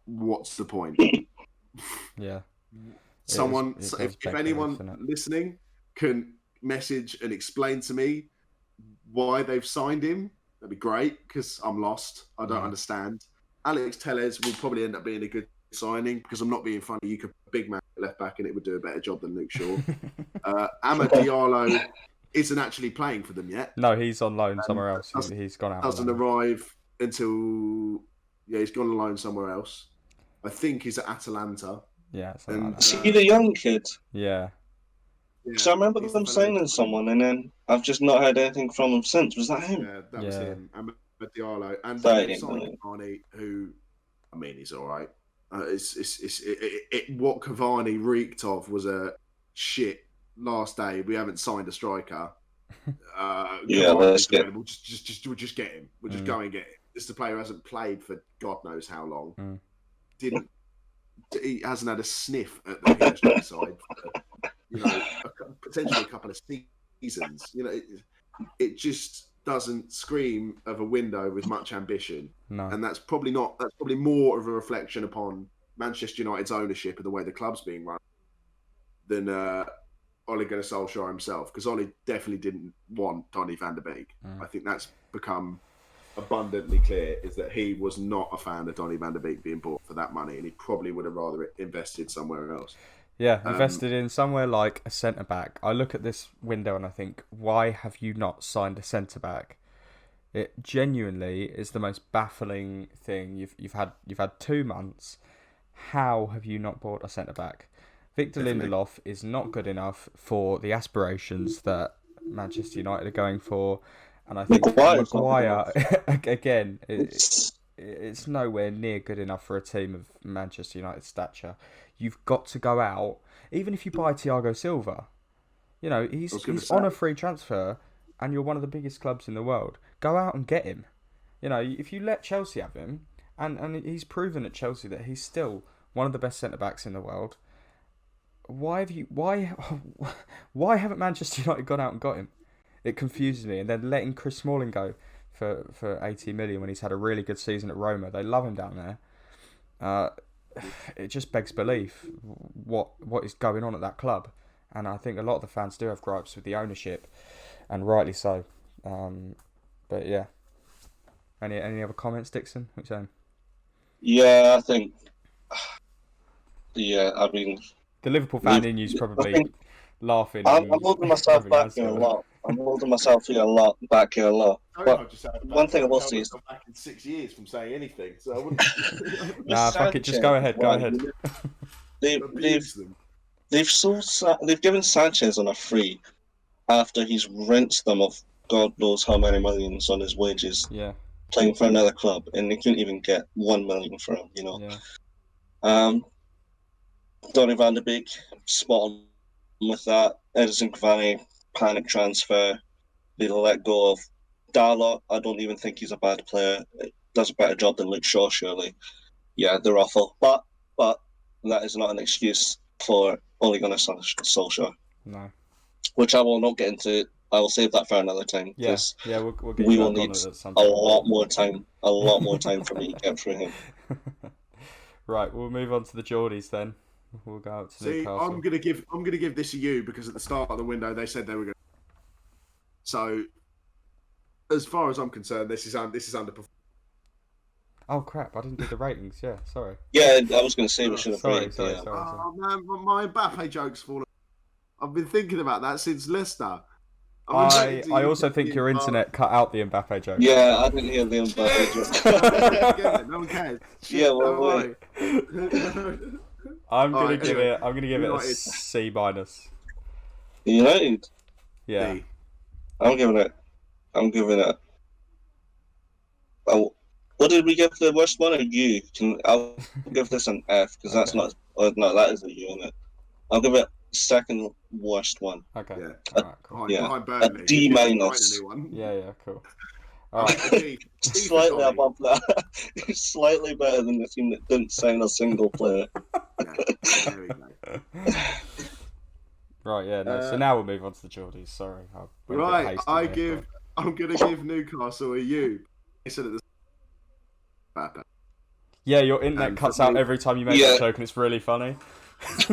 What's the point? Yeah. If anyone listening can message and explain to me why they've signed him, that'd be great, because I'm lost. I don't understand. Alex Telles will probably end up being a good signing, because I'm not being funny. You could put big man left back and it would do a better job than Luke Shaw. Amad Diallo isn't actually playing for them yet. No, he's on loan somewhere else. He's gone out. Doesn't arrive until he's gone on loan somewhere else. I think he's at Atalanta. Yeah, something like Is that. he the young kid? Yeah. Because I remember he's them the fellow signing someone, and then I've just not heard anything from him since. Was that him? Yeah, that was him. And Diallo, and they've 30 signed million. Cavani, who, I mean, he's all right. What Cavani reeked of was a shit. Last day, we haven't signed a striker. Yeah, Cavani's let's get. available. We'll just get him. We'll just go and get him. This is the player who hasn't played for God knows how long. He hasn't had a sniff at the PSG side for, potentially a couple of seasons. It just doesn't scream of a window with much ambition. No. And that's probably more of a reflection upon Manchester United's ownership and the way the club's being run than Ole Gunnar Solskjaer himself, because Ole definitely didn't want Donny van de Beek. I think that's become abundantly clear, is that he was not a fan of Donny van de Beek being bought for that money, and he probably would have rather invested somewhere else. Yeah, invested in somewhere like a centre-back. I look at this window and I think, why have you not signed a centre-back? It genuinely is the most baffling thing. You've had 2 months. How have you not bought a centre-back? Victor Lindelof is not good enough for the aspirations that Manchester United are going for. And I think Maguire, again, it's nowhere near good enough for a team of Manchester United stature. You've got to go out, even if you buy Thiago Silva. He's on a free transfer, and you're one of the biggest clubs in the world. Go out and get him. If you let Chelsea have him, and he's proven at Chelsea that he's still one of the best centre-backs in the world. Why haven't Manchester United gone out and got him? It confuses me. And then letting Chris Smalling go for 80 million when he's had a really good season at Roma. They love him down there. It just begs belief what is going on at that club. And I think a lot of the fans do have gripes with the ownership, and rightly so. But yeah. Any other comments, Dixon? What are you saying? Yeah, I think. Yeah, I mean. The Liverpool fan in you's probably laughing. I'm holding myself back here a lot. But one thing I will say is, back in 6 years from saying anything, so I wouldn't. Nah, fuck it. Just go ahead. Go ahead. They've given Sanchez on a free after he's rinsed them of God knows how many millions on his wages. Yeah. Playing for another club, and they couldn't even get 1 million for him. Yeah. Donny van de Beek, spot on with that. Edison Cavani, panic transfer. They let go of Dalot. I don't even think he's a bad player. Does a better job than Luke Shaw, surely. Yeah, they're awful. But that is not an excuse for Ole Gunnar Solskjaer. No. Which I will not get into. I will save that for another time. Yeah, we'll get we you will back need on it at some a point. lot more time for me to get through him. Right, we'll move on to the Geordies then. We'll go out to Newcastle. I'm gonna give this a you, because at the start of the window they said they were going. So, as far as I'm concerned, this is underperforming. Oh crap! I didn't do the ratings. Yeah, sorry. Yeah, I was going to say we should have. Sorry. Oh man, my Mbappe joke's fallen. I've been thinking about that since Leicester. I also think your internet cut out the Mbappe joke. Yeah, I didn't hear the Mbappe joke. No one cares. Shit, Yeah, well, wait. I'm gonna give it a United. C-. United. Yeah. B. I'm giving it. What did we give the worst one? Or U? I'll give this an F, because that's not. Oh, no, that is a U, isn't it? I'll give it second worst one. Okay. Yeah. Alright, cool. Behind Burnley. A D minus. Yeah, cool. Alright. Slightly above that. Slightly better than the team that didn't sign a single player. Yeah, there we go. Right, yeah. No, so now we'll move on to the Geordies. Sorry. Right, I'm gonna give Newcastle a U. They said at the start. Yeah, your internet cuts out every time you make that joke, and it's really funny. It's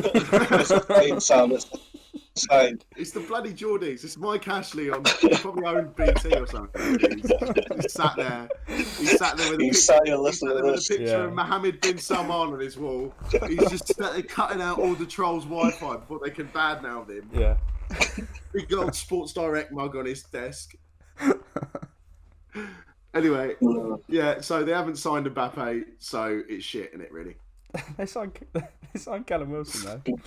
the bloody Geordies. It's Mike Ashley on. He probably owned BT or something. He's sat there. He's sat there with a picture of Mohammed bin Salman on his wall. He's just cutting out all the trolls' Wi-Fi before they can badmouth him. Yeah. Big old Sports Direct mug on his desk. Anyway, yeah. So they haven't signed Mbappe, so it's shit, isn't it? Really. They signed Callum Wilson though.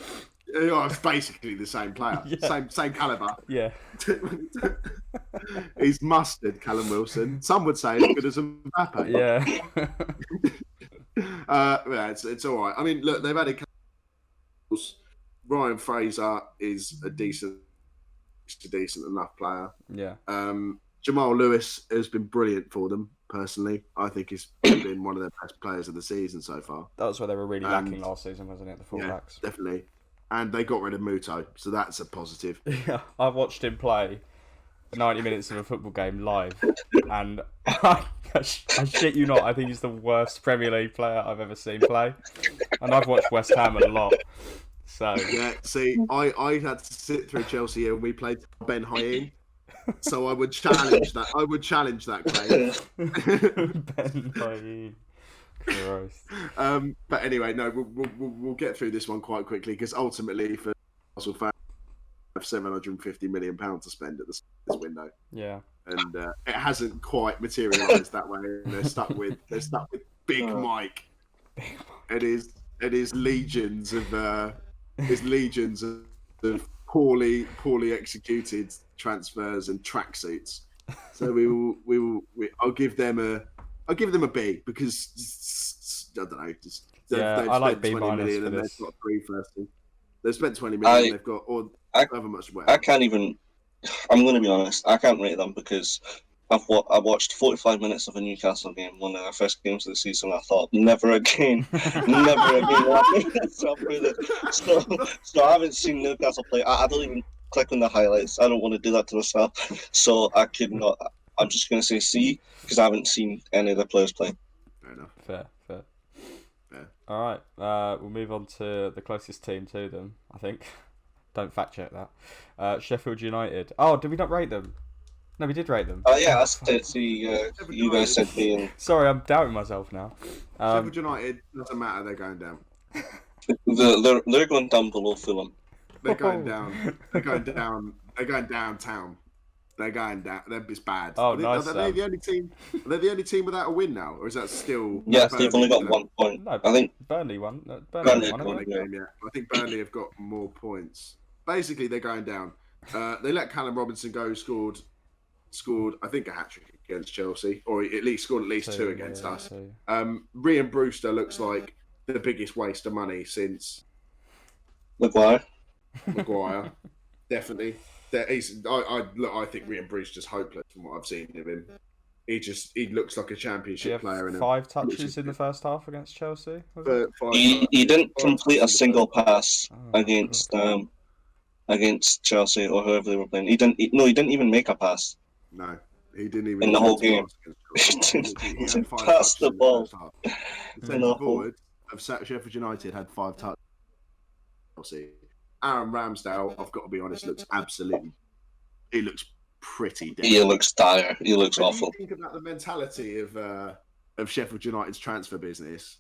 Oh, it's basically the same player, same caliber. Yeah. He's mustard, Callum Wilson. Some would say as good as Mbappe. Yeah. Yeah, it's all right. I mean, look, they've added Ryan Fraser is a decent enough player. Yeah. Jamal Lewis has been brilliant for them. Personally, I think he's been one of their best players of the season so far. That was where they were really lacking last season, wasn't it? The fullbacks. Yeah, definitely. And they got rid of Muto, so that's a positive. Yeah, I watched him play 90 minutes of a football game live, and I shit you not, I think he's the worst Premier League player I've ever seen play. And I've watched West Ham a lot. So yeah, see, I had to sit through Chelsea and we played Ben Hyen. So I would challenge that. I would challenge that claim. Ben Hyen. Gross. But anyway, no, we'll get through this one quite quickly because ultimately, for Arsenal fans, have £750 million to spend at this window. Yeah, and it hasn't quite materialised that way. They're stuck with Big Mike. It is legions of poorly executed transfers and tracksuits. So I'll give them a B because I don't know. They've I like spent B- 20 million and this. they've got 3 first. They've spent 20 million. They've got however much. I can't even. I'm going to be honest. I can't rate them because I watched 45 minutes of a Newcastle game, one of their first games of the season. I thought, never again, never again. So I haven't seen Newcastle play. I don't even click on the highlights. I don't want to do that to myself. So I could not. I'm just going to say C because I haven't seen any of the players play. Fair enough. Fair. All right, we'll move on to the closest team to them, I think. Don't fact check that. Sheffield United. Oh, did we not rate them? No, we did rate them. Oh yeah, I said you guys said being. Sorry, I'm doubting myself now. Sheffield United doesn't matter. They're going down. They're going down below Fulham. They're going down. They're going down. They're going downtown. They're going down. It's bad. Oh, nice. Are they the only team? Are they the only team without a win now, or is that still? Yes, they've only got 1 point. No, I think Burnley won. Burnley won. won. Yeah. I think Burnley have got more points. Basically, they're going down. They let Callum Robinson go. Scored. I think a hat trick against Chelsea, or at least scored at least 2 against us. Rhian Brewster looks like the biggest waste of money since Maguire. Definitely. I think Rhian Brewster's hopeless from what I've seen of him. He looks like a championship player. 5 touches in the first half against Chelsea. He didn't complete a single pass against Chelsea or whoever they were playing. He didn't even make a pass. No, he didn't even in the whole game. He had 5 passed the ball. The centre forward of Sheffield United had 5 touches. Chelsea. Aaron Ramsdale, I've got to be honest, he looks pretty dead. He looks dire. He looks awful. You think about the mentality of Sheffield United's transfer business.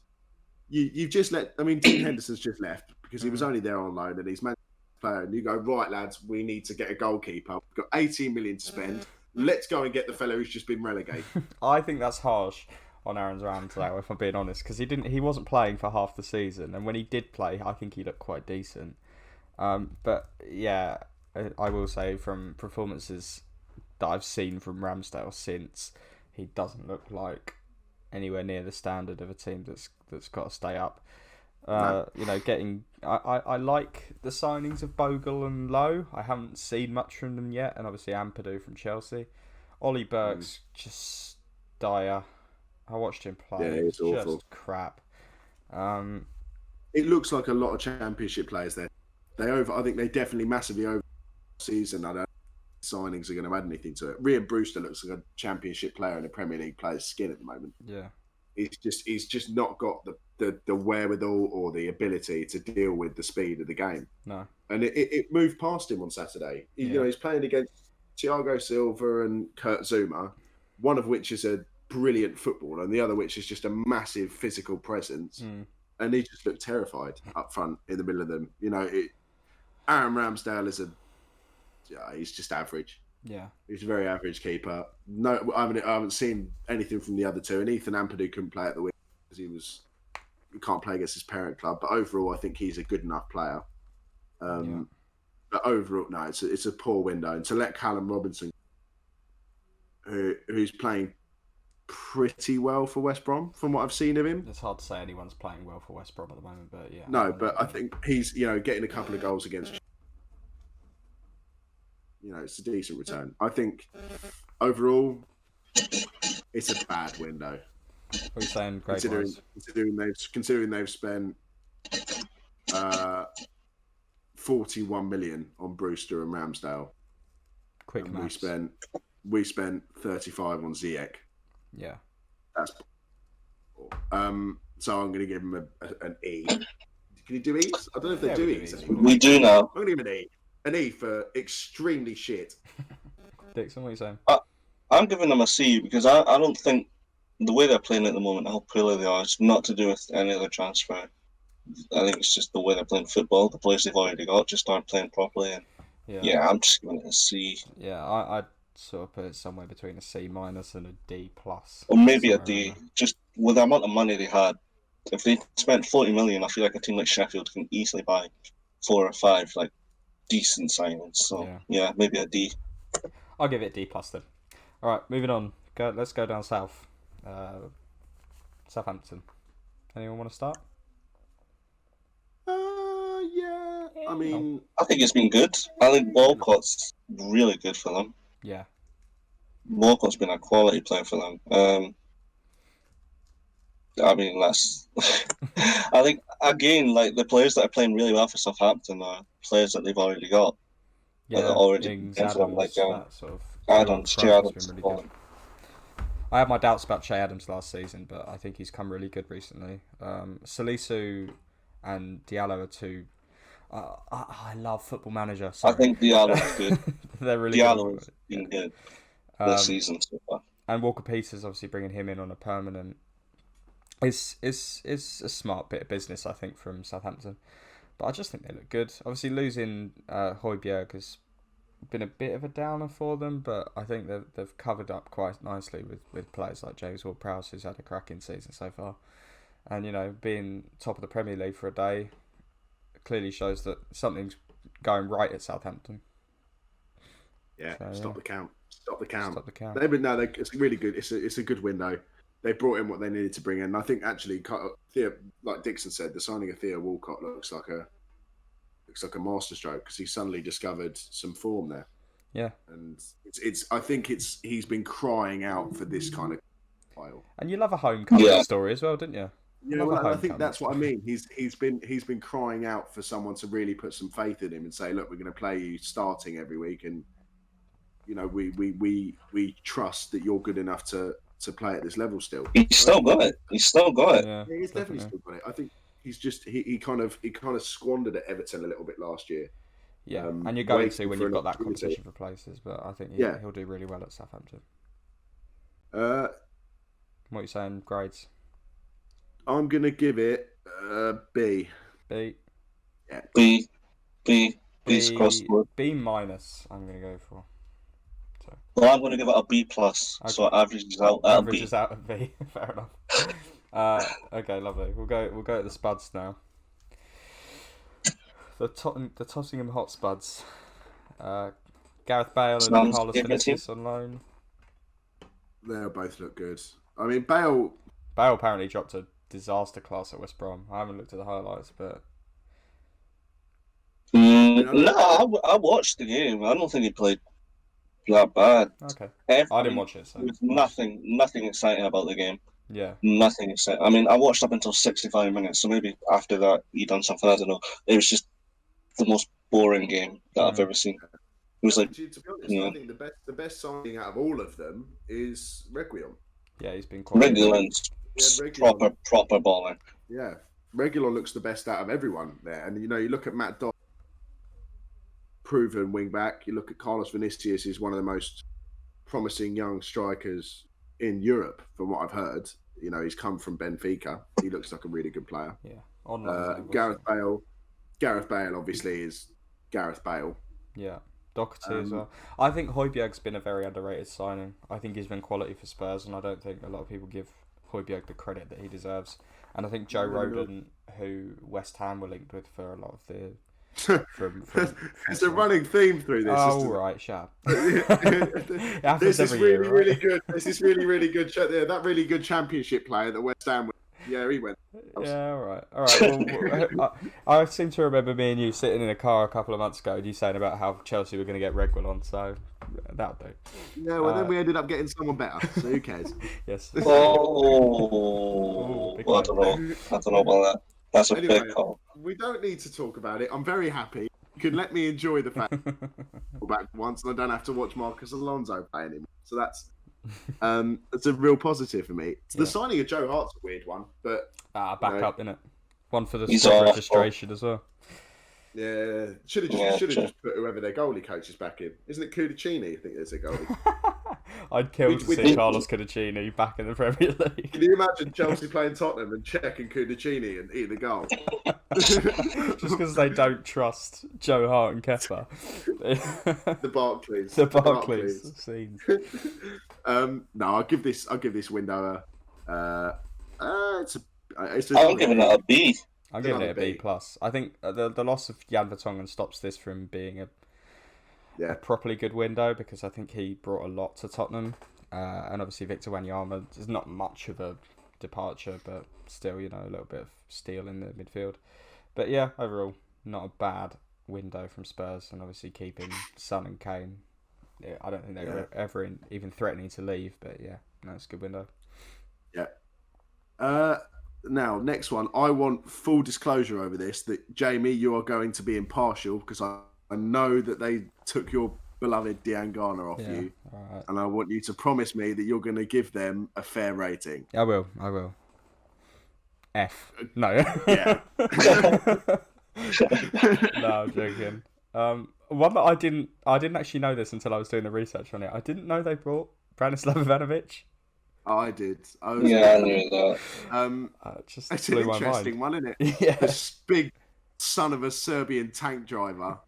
You've just Dean Henderson's just left because he was only there on loan and he's managed to play. And you go, right, lads, we need to get a goalkeeper. We've got 18 million to spend. Let's go and get the fellow who's just been relegated. I think that's harsh on Aaron Ramsdale, if I'm being honest, because he wasn't playing for half the season, and when he did play, I think he looked quite decent. But yeah, I will say from performances that I've seen from Ramsdale since, he doesn't look like anywhere near the standard of a team that's got to stay up. No. I like the signings of Bogle and Lowe. I haven't seen much from them yet, and obviously Ampadu from Chelsea. Ollie Burke's just dire. I watched him play. Yeah, it's awful. Just crap. It looks like a lot of championship players there. I think they definitely massively over the season. I don't think signings are going to add anything to it. Rhian Brewster looks like a championship player in a Premier League player's skin at the moment. Yeah. He's just not got the wherewithal or the ability to deal with the speed of the game. No. And it moved past him on Saturday. He's playing against Thiago Silva and Kurt Zouma, one of which is a brilliant footballer and the other which is just a massive physical presence. And he just looked terrified up front in the middle of them. Aaron Ramsdale he's just average. Yeah. He's a very average keeper. No, I haven't seen anything from the other two. And Ethan Ampadu couldn't play at the wing because can't play against his parent club. But overall, I think he's a good enough player. But overall, no, it's a poor window. And to let Callum Robinson, who's playing pretty well for West Brom, from what I've seen of him. It's hard to say anyone's playing well for West Brom at the moment, but yeah. No, but I think he's getting a couple of goals against. It's a decent return. I think overall, it's a bad window. What are you saying, grade considering they've spent 41 million on Brewster and Ramsdale. Quick maths. We spent 35 on Ziyech. Yeah, that's. So I'm going to give him an E. Can you do E's? I don't know if they do E's anymore. We do now. I'm going to give him an E. An E for extremely shit. Dixon, what are you saying? I'm giving them a C because I don't think the way they're playing at the moment, how poorly they are, it's not to do with any other transfer. I think it's just the way they're playing football. The players they've already got just aren't playing properly. And I'm just giving it a C. Yeah, I'd sort of put it somewhere between a C- and a D+. Or maybe a D. Just with the amount of money they had, if they spent 40 million, I feel like a team like Sheffield can easily buy 4 or 5 like decent signings. So yeah, maybe a D. I'll give it D+ then. All right, moving on. Let's go down south. Southampton. Anyone want to start? Yeah. I mean, I think it's been good. I think Walcott's really good for them. Yeah. Walcott's been a quality player for them. I mean, that's. I think again, like the players that are playing really well for Southampton are players that they've already got. Yeah, already Adams, like that sort of Adams, Che Adams. Really good. I had my doubts about Che Adams last season, but I think he's come really good recently. Salisu and Diallo are two. I love Football Manager. Sorry. I think Diallo's good. They're really Diallo's good. been good this season so far. And Walker Peters obviously bringing him in on a permanent. It's a smart bit of business, I think, from Southampton. But I just think they look good. Obviously, losing Højbjerg has been a bit of a downer for them, but I think they've covered up quite nicely with players like James Ward-Prowse, who's had a cracking season so far. And, being top of the Premier League for a day clearly shows that something's going right at Southampton. Yeah, stop the count. Stop the count. Stop the count. It's really good. It's a good window. They brought in what they needed to bring in. I think actually, Theo, like Dixon said, the signing of Theo Walcott looks like a masterstroke because he suddenly discovered some form there. Yeah, and I think he's been crying out for this kind of while. And you love a homecoming story as well, didn't you? Yeah, well, I think that's what I mean. He's been crying out for someone to really put some faith in him and say, look, we're going to play you starting every week, and we trust that you're good enough to play at this level still. He's still got it. Yeah, he's definitely still got it. I think he's just he kind of squandered at Everton a little bit last year. Yeah, and you're going to when you've got that competition for places, but I think he'll do really well at Southampton. What are you saying, grades? I'm gonna give it B. B. Yeah. B's across the board. B-. I'm gonna go for. Well, I'm going to give it a B+, so it averages out at B. Averages out at B, fair enough. Okay, lovely. We'll go at the Spuds now. The Tottenham Hotspuds. Gareth Bale and Carlos Vinicius on loan. They'll both look good. I mean, Bale apparently dropped a disaster class at West Brom. I haven't looked at the highlights, but... No, I watched the game. I don't think he played that bad. Okay. I didn't watch it. So. There was nothing exciting about the game. Yeah. Nothing exciting. I mean, I watched up until 65 minutes, so maybe after that he done something. I don't know. It was just the most boring game that I've ever seen. It was like, to be honest, I think the best signing out of all of them is Reguilon. Yeah, he's been quite. Reguilon's proper baller. Yeah, Reguilon looks the best out of everyone there, and you look at Matt Dodd. Proven wing back. You look at Carlos Vinicius, he's one of the most promising young strikers in Europe, from what I've heard. He's come from Benfica. He looks like a really good player. Yeah. Gareth Bale obviously is Gareth Bale. Yeah. Doherty as well. I think Højbjerg's been a very underrated signing. I think he's been quality for Spurs, and I don't think a lot of people give Højbjerg the credit that he deserves. And I think Joe Rodon, who West Ham were linked with for a lot of the from it's a running theme through this. Oh, right, shut up. This is year, really, right? really good. This is really, really good. That really good Championship player that West Ham. Yeah, he went. Yeah, all right. Well, I seem to remember me and you sitting in a car a couple of months ago, and you saying about how Chelsea were going to get Redwell on, so that'll do. Yeah, well, then we ended up getting someone better, so who cares? Yes. Oh, I don't know about that. That's a big call. We don't need to talk about it. I'm very happy. You could let me enjoy the fact back once, and I don't have to watch Marcus Alonso play anymore. So that's a real positive for me. The signing of Joe Hart's a weird one, but up, innit? One for the spot registration as well. Yeah, should have just put whoever their goalie coach is back in. Isn't it Cudicini? I think there's a goalie. I'd kill to see Carlos Cudicini back in the Premier League. Can you imagine Chelsea playing Tottenham and checking Cudicini and eating the goal? Just because they don't trust Joe Hart and Kepa. The Barclays. The Barclays scenes. No, I'll give this window I'm giving it a B. I'm giving it a B plus. I think the loss of Jan Vertonghen stops this from being a properly good window, because I think he brought a lot to Tottenham, and obviously Victor Wanyama is not much of a departure, but still, a little bit of steel in the midfield. But yeah, overall, not a bad window from Spurs, and obviously keeping Son and Kane. Yeah, I don't think they were ever even threatening to leave, but yeah, no, it's a good window. Yeah. Now, next one. I want full disclosure over this, that Jamie, you are going to be impartial, because I know that they took your beloved Diangana off you, right. And I want you to promise me that you're going to give them a fair rating. I will. F. No. Yeah. No, I'm joking. One that I didn't actually know this until I was doing the research on it. I didn't know they brought Branislav Ivanovic. I did. I knew that. Just it's blew an my interesting mind. one, isn't it? Yeah. This big son of a Serbian tank driver.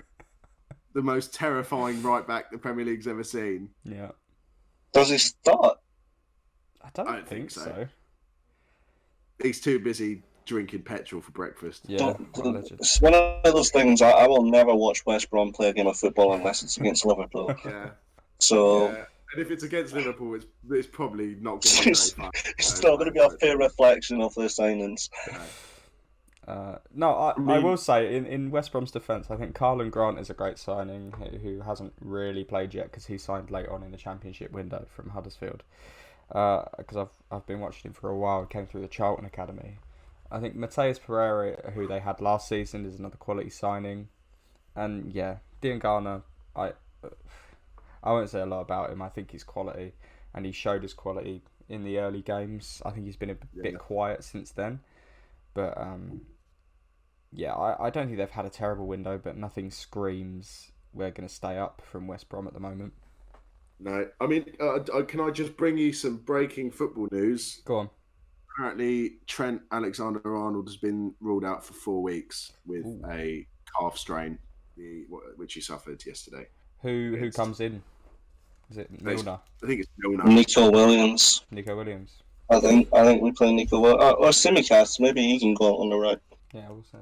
The most terrifying right back the Premier League's ever seen. Yeah. Does he start? I don't think so. He's too busy drinking petrol for breakfast. Yeah. It's one of those things. I will never watch West Brom play a game of football unless it's against Liverpool. Yeah. So. Yeah. And if it's against Liverpool, it's probably not going to be very fun. It's not going to be a fair reflection of their signings. No, I will say, in West Brom's defence, I think Carlin Grant is a great signing, who hasn't really played yet because he signed late on in the Championship window from Huddersfield. Because I've been watching him for a while. He came through the Charlton Academy. I think Mateus Pereira, who they had last season, is another quality signing. And yeah, Diangana, I won't say a lot about him. I think he's quality, and he showed his quality in the early games. I think he's been a bit quiet since then. But I don't think they've had a terrible window, but nothing screams we're going to stay up from West Brom at the moment. No, I mean, can I just bring you some breaking football news? Go on. Apparently, Trent Alexander-Arnold has been ruled out for 4 weeks with a calf strain, which he suffered yesterday. Who comes in? Is it Milner? I think it's Milner. Nico Williams. I think we play Nico Williams. Or Simicast. Maybe he can go on the right. Yeah, we'll see.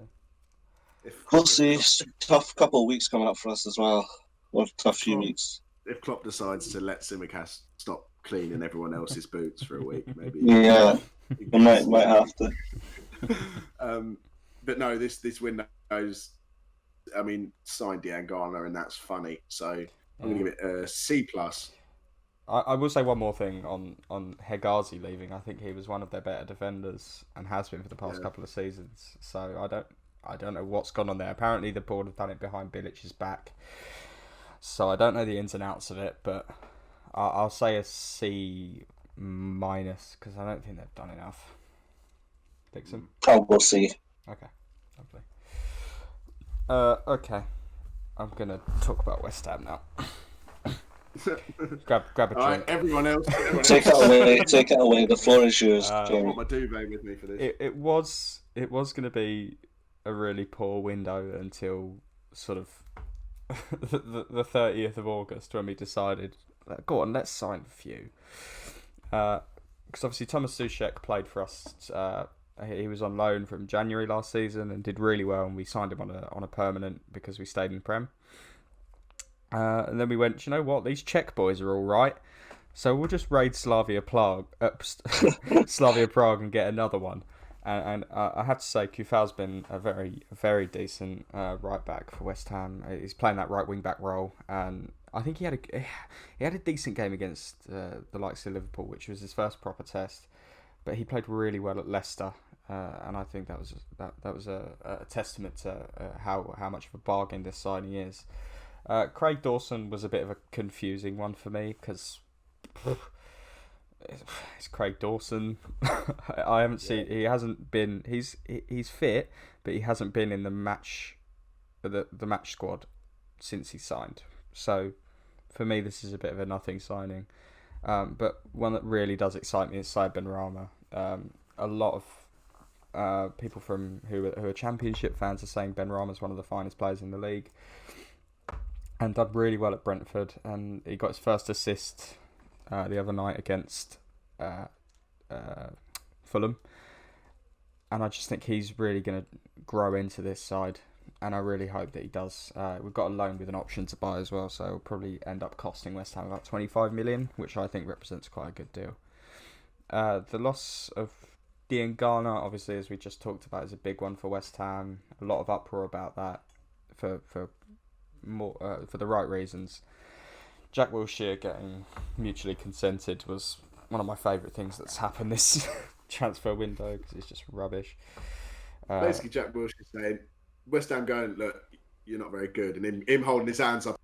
We'll see. Tough couple of weeks coming up for us as well. Or tough few weeks. If Klopp decides to let Simicast stop cleaning everyone else's boots for a week, maybe. Yeah, he might have to. But no, this window's, I mean, signed Diangana, and that's funny. So I'm going to give it a C+. I will say one more thing on Hegazi leaving. I think he was one of their better defenders and has been for the past couple of seasons. So I don't know what's gone on there. Apparently the board have done it behind Bilic's back. So I don't know the ins and outs of it, but I'll say a C- because I don't think they've done enough. Dixon? Oh, we'll see. Okay, lovely. Okay, I'm gonna talk about West Ham now. grab a drink. Right, everyone else. Take it away. The floor is yours. I want my duvet with me for this. It was going to be a really poor window until sort of the 30th of August, when we decided, go on, let's sign a few. Because obviously Thomas Soucek played for us He was on loan from January last season and did really well, and we signed him on a permanent because we stayed in Prem. And then we went, you know what? These Czech boys are all right, so we'll just raid Slavia Prague, and get another one. And I have to say, Kufal's been a very, very decent right back for West Ham. He's playing that right wing back role, and I think he had a decent game against the likes of Liverpool, which was his first proper test. But he played really well at Leicester, and I think that was a testament to how much of a bargain this signing is. Craig Dawson was a bit of a confusing one for me because it's Craig Dawson. I haven't seen. He hasn't been. He's fit, but he hasn't been in the match squad since he signed. So for me, this is a bit of a nothing signing. But one that really does excite me is Said Benrahma. A lot of people who are Championship fans are saying Benrahma is one of the finest players in the league, and done really well at Brentford. And he got his first assist the other night against Fulham, and I just think he's really going to grow into this side, and I really hope that he does. We've got a loan with an option to buy as well, so it'll probably end up costing West Ham about 25 million, which I think represents quite a good deal. The loss of Diangana, obviously, as we just talked about, is a big one for West Ham. A lot of uproar about that for the right reasons. Jack Wilshere getting mutually consented was one of my favourite things that's happened this transfer window because it's just rubbish. Basically, Jack Wilshere saying, West Ham going, look, you're not very good. And him holding his hands up,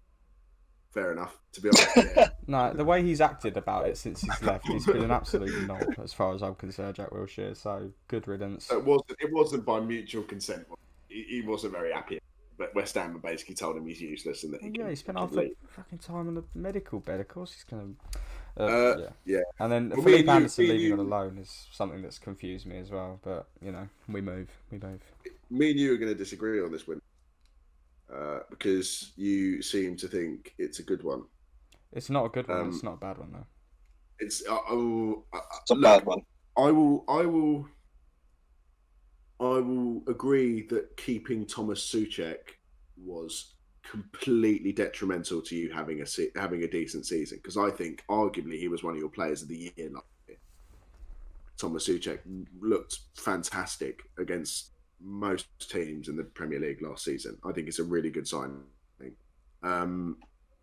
fair enough, to be honest. Yeah. No, the way he's acted about it since he's left, he's been an absolute knob as far as I'm concerned, Jack Wilshere. So, good riddance. So it wasn't by mutual consent. He wasn't very happy. But West Ham basically told him he's useless and that he spent half the fucking time in the medical bed. Of course, he's gonna. Yeah. And then Felipe Anderson leaving on a loan is something that's confused me as well. But we move. Me and you are going to disagree on this one because you seem to think it's a good one. It's not a good one. It's not a bad one though. It's a bad one. I will agree that keeping Thomas Souček was completely detrimental to you having a decent season, because I think arguably he was one of your players of the year last year. Thomas Souček looked fantastic against most teams in the Premier League last season. I think it's a really good signing.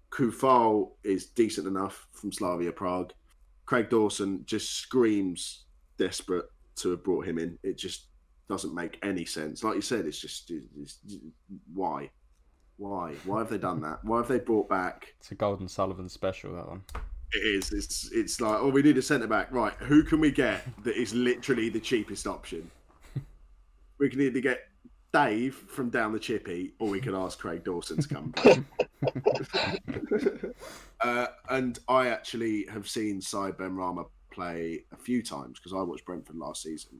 Kufal is decent enough from Slavia Prague. Craig Dawson just screams desperate to have brought him in. It just doesn't make any sense. Like you said, it's why have they done that? Why have they brought back? It's a Golden Sullivan special, that one. It is. It's like, we need a centre back, right? Who can we get that is literally the cheapest option? We can either get Dave from down the chippy, or we can ask Craig Dawson to come back. And I actually have seen Said Benrahma play a few times because I watched Brentford last season.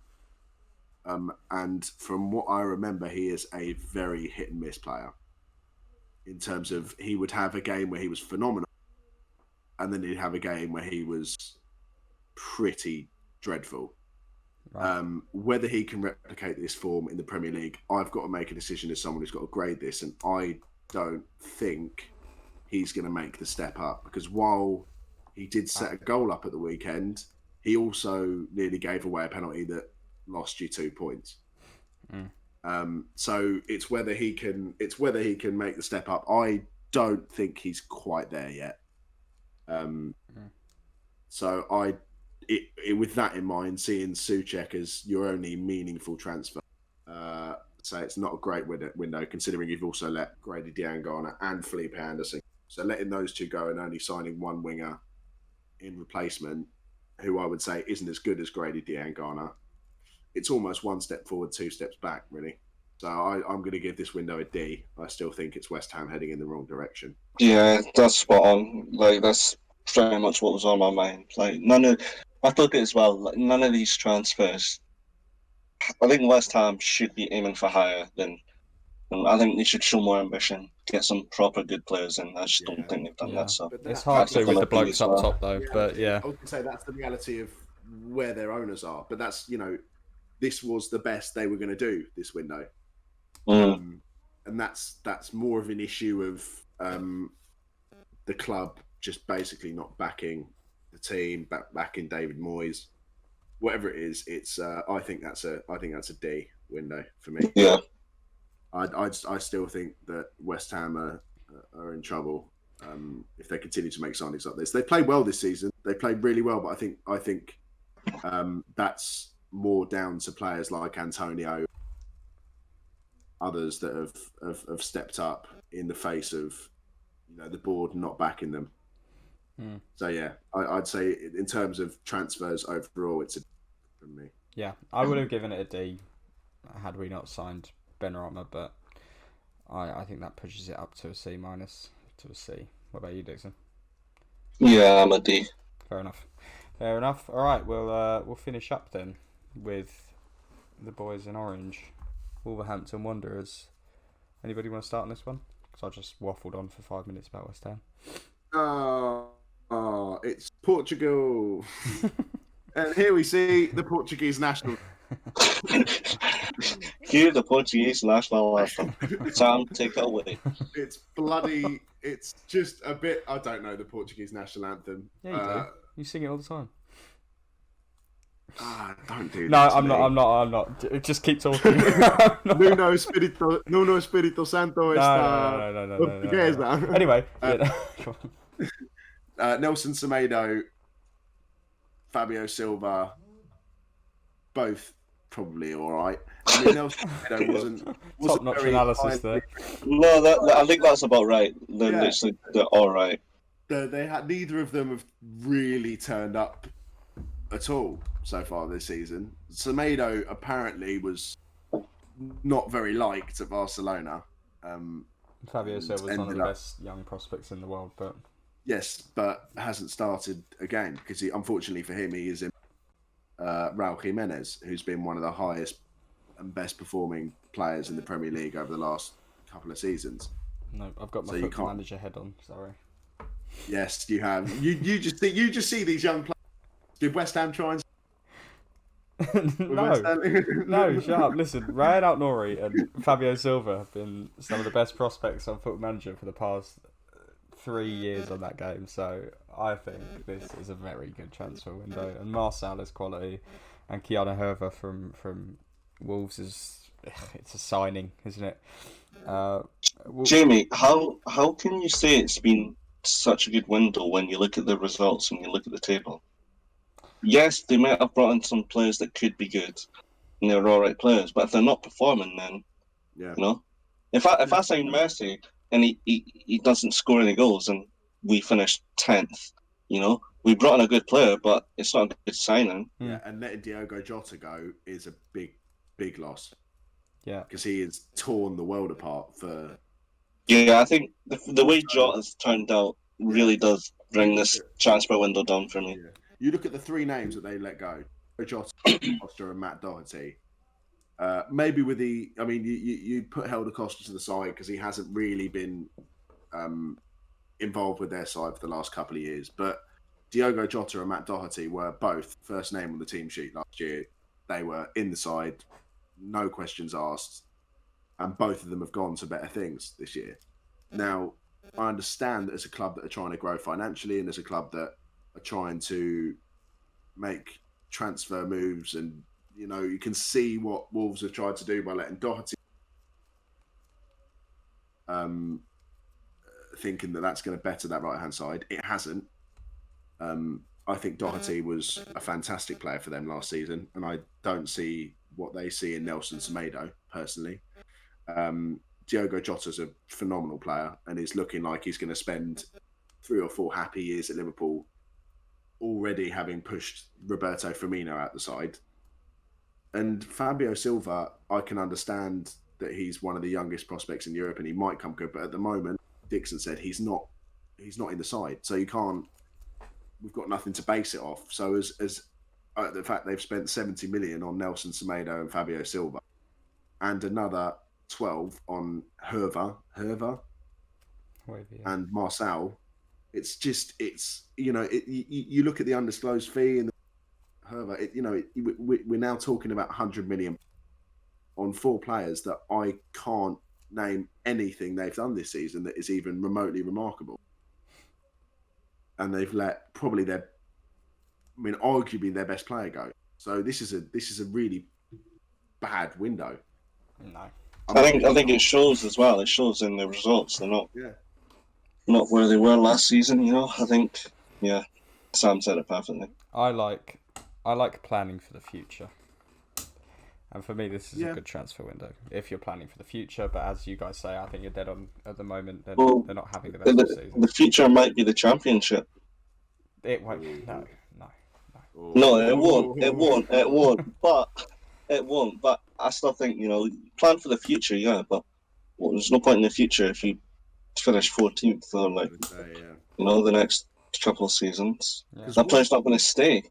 And from what I remember, he is a very hit and miss player. In terms of, he would have a game where he was phenomenal, and then he'd have a game where he was pretty dreadful. Right. Whether he can replicate this form in the Premier League, I've got to make a decision as someone who's got to grade this, and I don't think he's going to make the step up, because while he did set a goal up at the weekend, he also nearly gave away a penalty that lost you 2 points. So it's whether he can make the step up. I don't think he's quite there yet. So with that in mind, seeing Souček as your only meaningful transfer, so it's not a great window considering you've also let Grady Diangana and Felipe Anderson. So letting those two go and only signing one winger in replacement, who I would say isn't as good as Grady Diangana, it's almost one step forward, 2 steps back, really. So I'm going to give this window a D. I still think it's West Ham heading in the wrong direction. Yeah, that's spot on. That's pretty much what was on my mind. I thought it as well. None of these transfers. I think West Ham should be aiming for higher than. I think they should show more ambition, get some proper good players in. I just don't think they've done that. So it's hard to with the blokes up top, though. But yeah, I would say that's the reality of where their owners are. But that's this was the best they were going to do this window. And that's more of an issue of the club just basically not backing the team, backing David Moyes, whatever it is. It's I think that's a D window for me. Yeah, I still think that West Ham are in trouble if they continue to make signings like this. They played well this season. They played really well, but I think that's more down to players like Antonio, others that have stepped up in the face of the board not backing them. So yeah, I'd say in terms of transfers overall, it's a D from me. Yeah, I would have given it a D had we not signed Benrahma, but I think that pushes it up to a C minus to a C. What about you, Dixon? yeah, I'm a D. Fair enough. All right, we'll finish up then with the boys in orange, Wolverhampton Wanderers. Anybody want to start on this one? Because I just waffled on for 5 minutes about West Ham. It's Portugal. And here we see the Portuguese national. Here, the Portuguese national anthem. Sam, take it away. It's bloody. It's just a bit. I don't know the Portuguese national anthem. Yeah, you do. You sing it all the time. Don't do that. No, to I'm me. not. Just keep talking. Nuno Espírito Santo está No. portuguesa. Anyway, Nelson Semedo, Fabio Silva, both probably all right. I mean, Nelson Semedo wasn't top-notch very analysis there. No, I think that's about right. They're all right. They had neither of them have really turned up at all so far this season. Semedo apparently was not very liked at Barcelona. Fabio Silva was one of the best young prospects in the world, but yes, but hasn't started again because unfortunately for him, he is in Raul Jimenez, who's been one of the highest and best performing players in the Premier League over the last couple of seasons. No, I've got my football manager head on. Sorry. Yes, you have. You just see these young players. Did West Ham try and? No, shut up. Listen, Ryan Out-Nouri and Fabio Silva have been some of the best prospects on Football Manager for the past 3 years on that game, so I think this is a very good transfer window. And Marçal is quality, and Keanu Herver from Wolves it's a signing, isn't it? Jamie, how can you say it's been such a good window when you look at the results and you look at the table? Yes, they might have brought in some players that could be good, and they're all right players. But if they're not performing, then if I sign Messi and he doesn't score any goals and we finish 10th, we brought in a good player, but it's not a good signing. Yeah, and letting Diogo Jota go is a big loss. Yeah, because he has torn the world apart for. Yeah, I think the way Jota's turned out really does bring this transfer window down for me. Yeah. You look at the three names that they let go: Jota, Costa, and Matt Doherty. Maybe with you put Helder Costa to the side because he hasn't really been involved with their side for the last couple of years. But Diogo Jota and Matt Doherty were both first name on the team sheet last year. They were in the side, no questions asked, and both of them have gone to better things this year. Now, I understand that as a club that are trying to grow financially and as a club that are trying to make transfer moves, and you can see what Wolves have tried to do by letting Doherty thinking that that's going to better that right hand side. It hasn't. I think Doherty was a fantastic player for them last season, and I don't see what they see in Nelson Semedo personally. Diogo Jota's a phenomenal player and is looking like he's going to spend 3 or 4 happy years at Liverpool, already having pushed Roberto Firmino out the side. And Fabio Silva, I can understand that he's one of the youngest prospects in Europe and he might come good, but at the moment, Dixon said he's not in the side, so you can't. We've got nothing to base it off. So as the fact they've spent 70 million on Nelson Semedo and Fabio Silva, and another 12 on Herver and Marçal, you look at the undisclosed fee and However, we're now talking about 100 million on 4 players that I can't name anything they've done this season that is even remotely remarkable. And they've let probably arguably their best player go. So this is a really bad window. No. I think it shows as well. It shows in the results. They're not where they were last season. I think Sam said it perfectly. I like planning for the future, and for me, this is a good transfer window if you're planning for the future. But as you guys say, I think you're dead on at the moment. They're not having the best season. The future might be the championship. It won't. No. No, it won't. It won't. But it won't. But I still think plan for the future. Yeah, but there's no point in the future if you finish 14th or the next couple of seasons. Yeah. That player's not going to stay.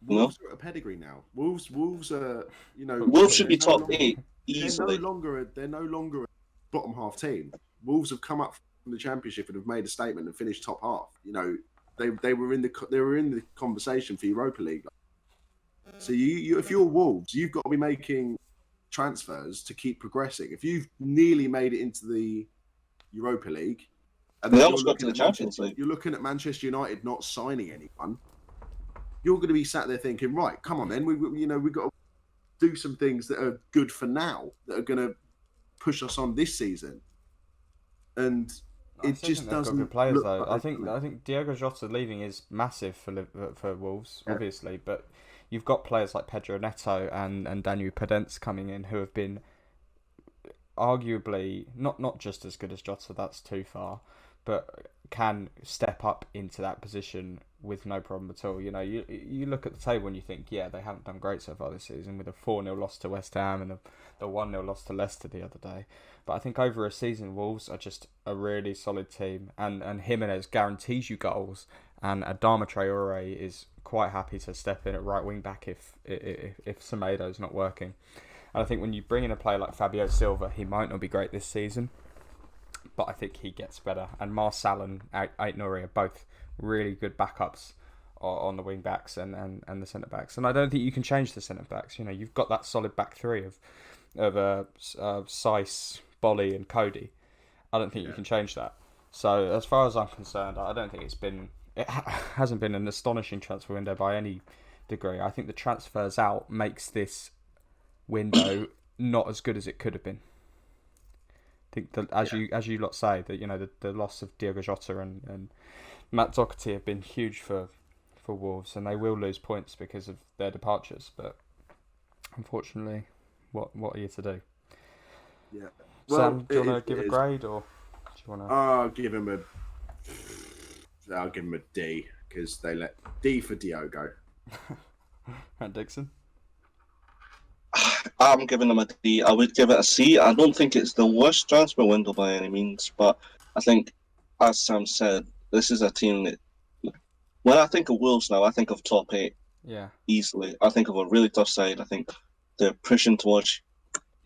Wolves are at a pedigree now. Wolves are, Wolves should be top 8 easily. They're no longer a bottom half team. Wolves have come up from the Championship and have made a statement and finished top half. They were in the conversation for Europa League. So you if you're Wolves, you've got to be making transfers to keep progressing. If you've nearly made it into the Europa League, and they almost got to the Champions League, you're looking at Manchester United not signing anyone. You're going to be sat there thinking, right, come on then, we've got to do some things that are good for now, that are going to push us on this season. And it just doesn't. Good players though. I think Diogo Jota leaving is massive for Wolves, obviously, but you've got players like Pedro Neto and Daniel Podence coming in who have been arguably not just as good as Jota. That's too far, but can step up into that position with no problem at all. You look at the table and you think, they haven't done great so far this season with a 4-0 loss to West Ham and the 1-0 loss to Leicester the other day. But I think over a season, Wolves are just a really solid team, and Jimenez guarantees you goals, and Adama Traore is quite happy to step in at right wing back if Semedo's not working. And I think when you bring in a player like Fabio Silva, he might not be great this season, but I think he gets better. And Marçal and Ait Nouri are both really good backups on the wing backs and the centre backs. And I don't think you can change the centre backs. You've got that solid back three of Saiss, Bolly, and Cody. I don't think you can change that. So as far as I'm concerned, I don't think it hasn't been an astonishing transfer window by any degree. I think the transfers out makes this window not as good as it could have been. I think that as you lot say, that the loss of Diogo Jota and Matt Doherty have been huge for Wolves, and they will lose points because of their departures. But unfortunately, what are you to do? Yeah. Sam, do you want to give a grade, or do you want to? I'll give him a D, because they let D for Diogo. And Dixon? I'm giving them a D. I would give it a C. I don't think it's the worst transfer window by any means, but I think, as Sam said, this is a team that, when I think of Wolves now, I think of top 8. Yeah. Easily. I think of a really tough side. I think they're pushing towards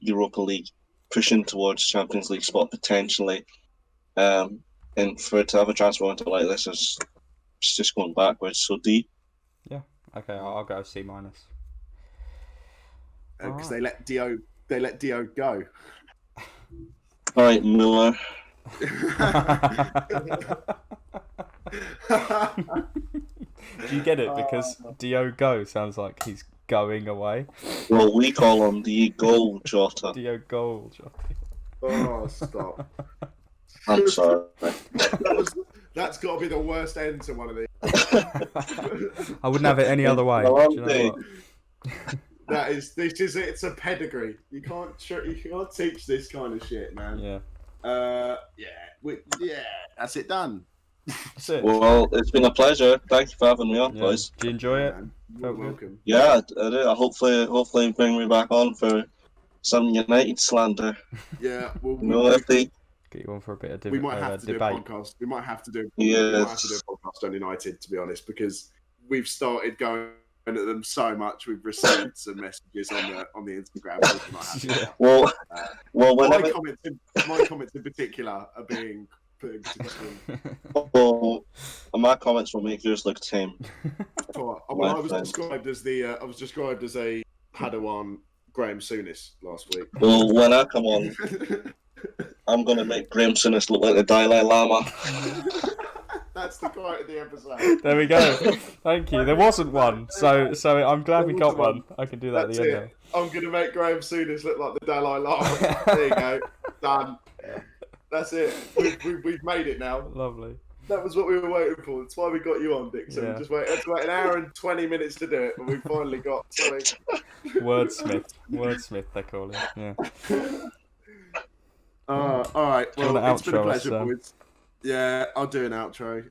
Europa League, pushing towards Champions League spot potentially. And for it to have a transfer window like this it's just going backwards. So D. Yeah. Okay, I'll go C-. Because they let Dio go. All right, Miller. Do you get it? Because Diogo sounds like he's going away. Well, we call him the Goal Jota. Diogo Jota. Oh, stop. I'm sorry. That's got to be the worst end to one of these. I wouldn't have it any other way. Do you know what? It's a pedigree. You can't teach this kind of shit, man. Yeah. That's it done. That's it. Well, it's been a pleasure. Thank you for having me on, boys. Do you enjoy it? You're welcome. Yeah, I do. Hopefully bring me back on for some United slander. Yeah, get you on for a bit of debate. We might have to do a podcast. We might have to do a podcast on United, to be honest, because we've started going at them so much. We've received some messages on the Instagram. Well, my comments in particular are being put into question. Oh, my comments will make yours look tame. Well, I My was friend. described as I was described as a Padawan Graham Souness last week. Well, when I come on, I'm gonna make Graham Souness look like the Dalai Lama. That's the quote of the episode. There we go. Thank you. There wasn't one, so I'm glad we There got wasn't one. I can do that That's at the it. end. I'm gonna make Graham Souness look like the Dalai Lama. There you go. Done. That's it. We've made it now. Lovely. That was what we were waiting for. That's why we got you on, Dixon. Yeah. We just had to wait an hour and 20 minutes to do it, but we finally got something. Wordsmith, they call it. Yeah. All right. Do you Well, want an it's been a outro, pleasure, Sam? boys. Yeah, I'll do an outro.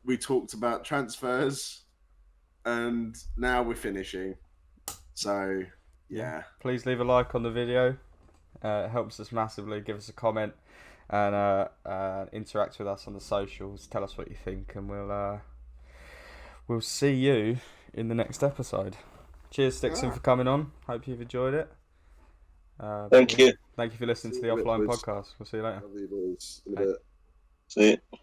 We talked about transfers, and now we're finishing. So, yeah. Please leave a like on the video. It helps us massively. Give us a comment and interact with us on the socials. Tell us what you think, and we'll see you in the next episode. Cheers, Dixon, for coming on. Hope you've enjoyed it. Thank you. Thank you for listening to the See you Offline boys. Podcast. We'll see you later. Love you boys. In a Bye. bit. See you.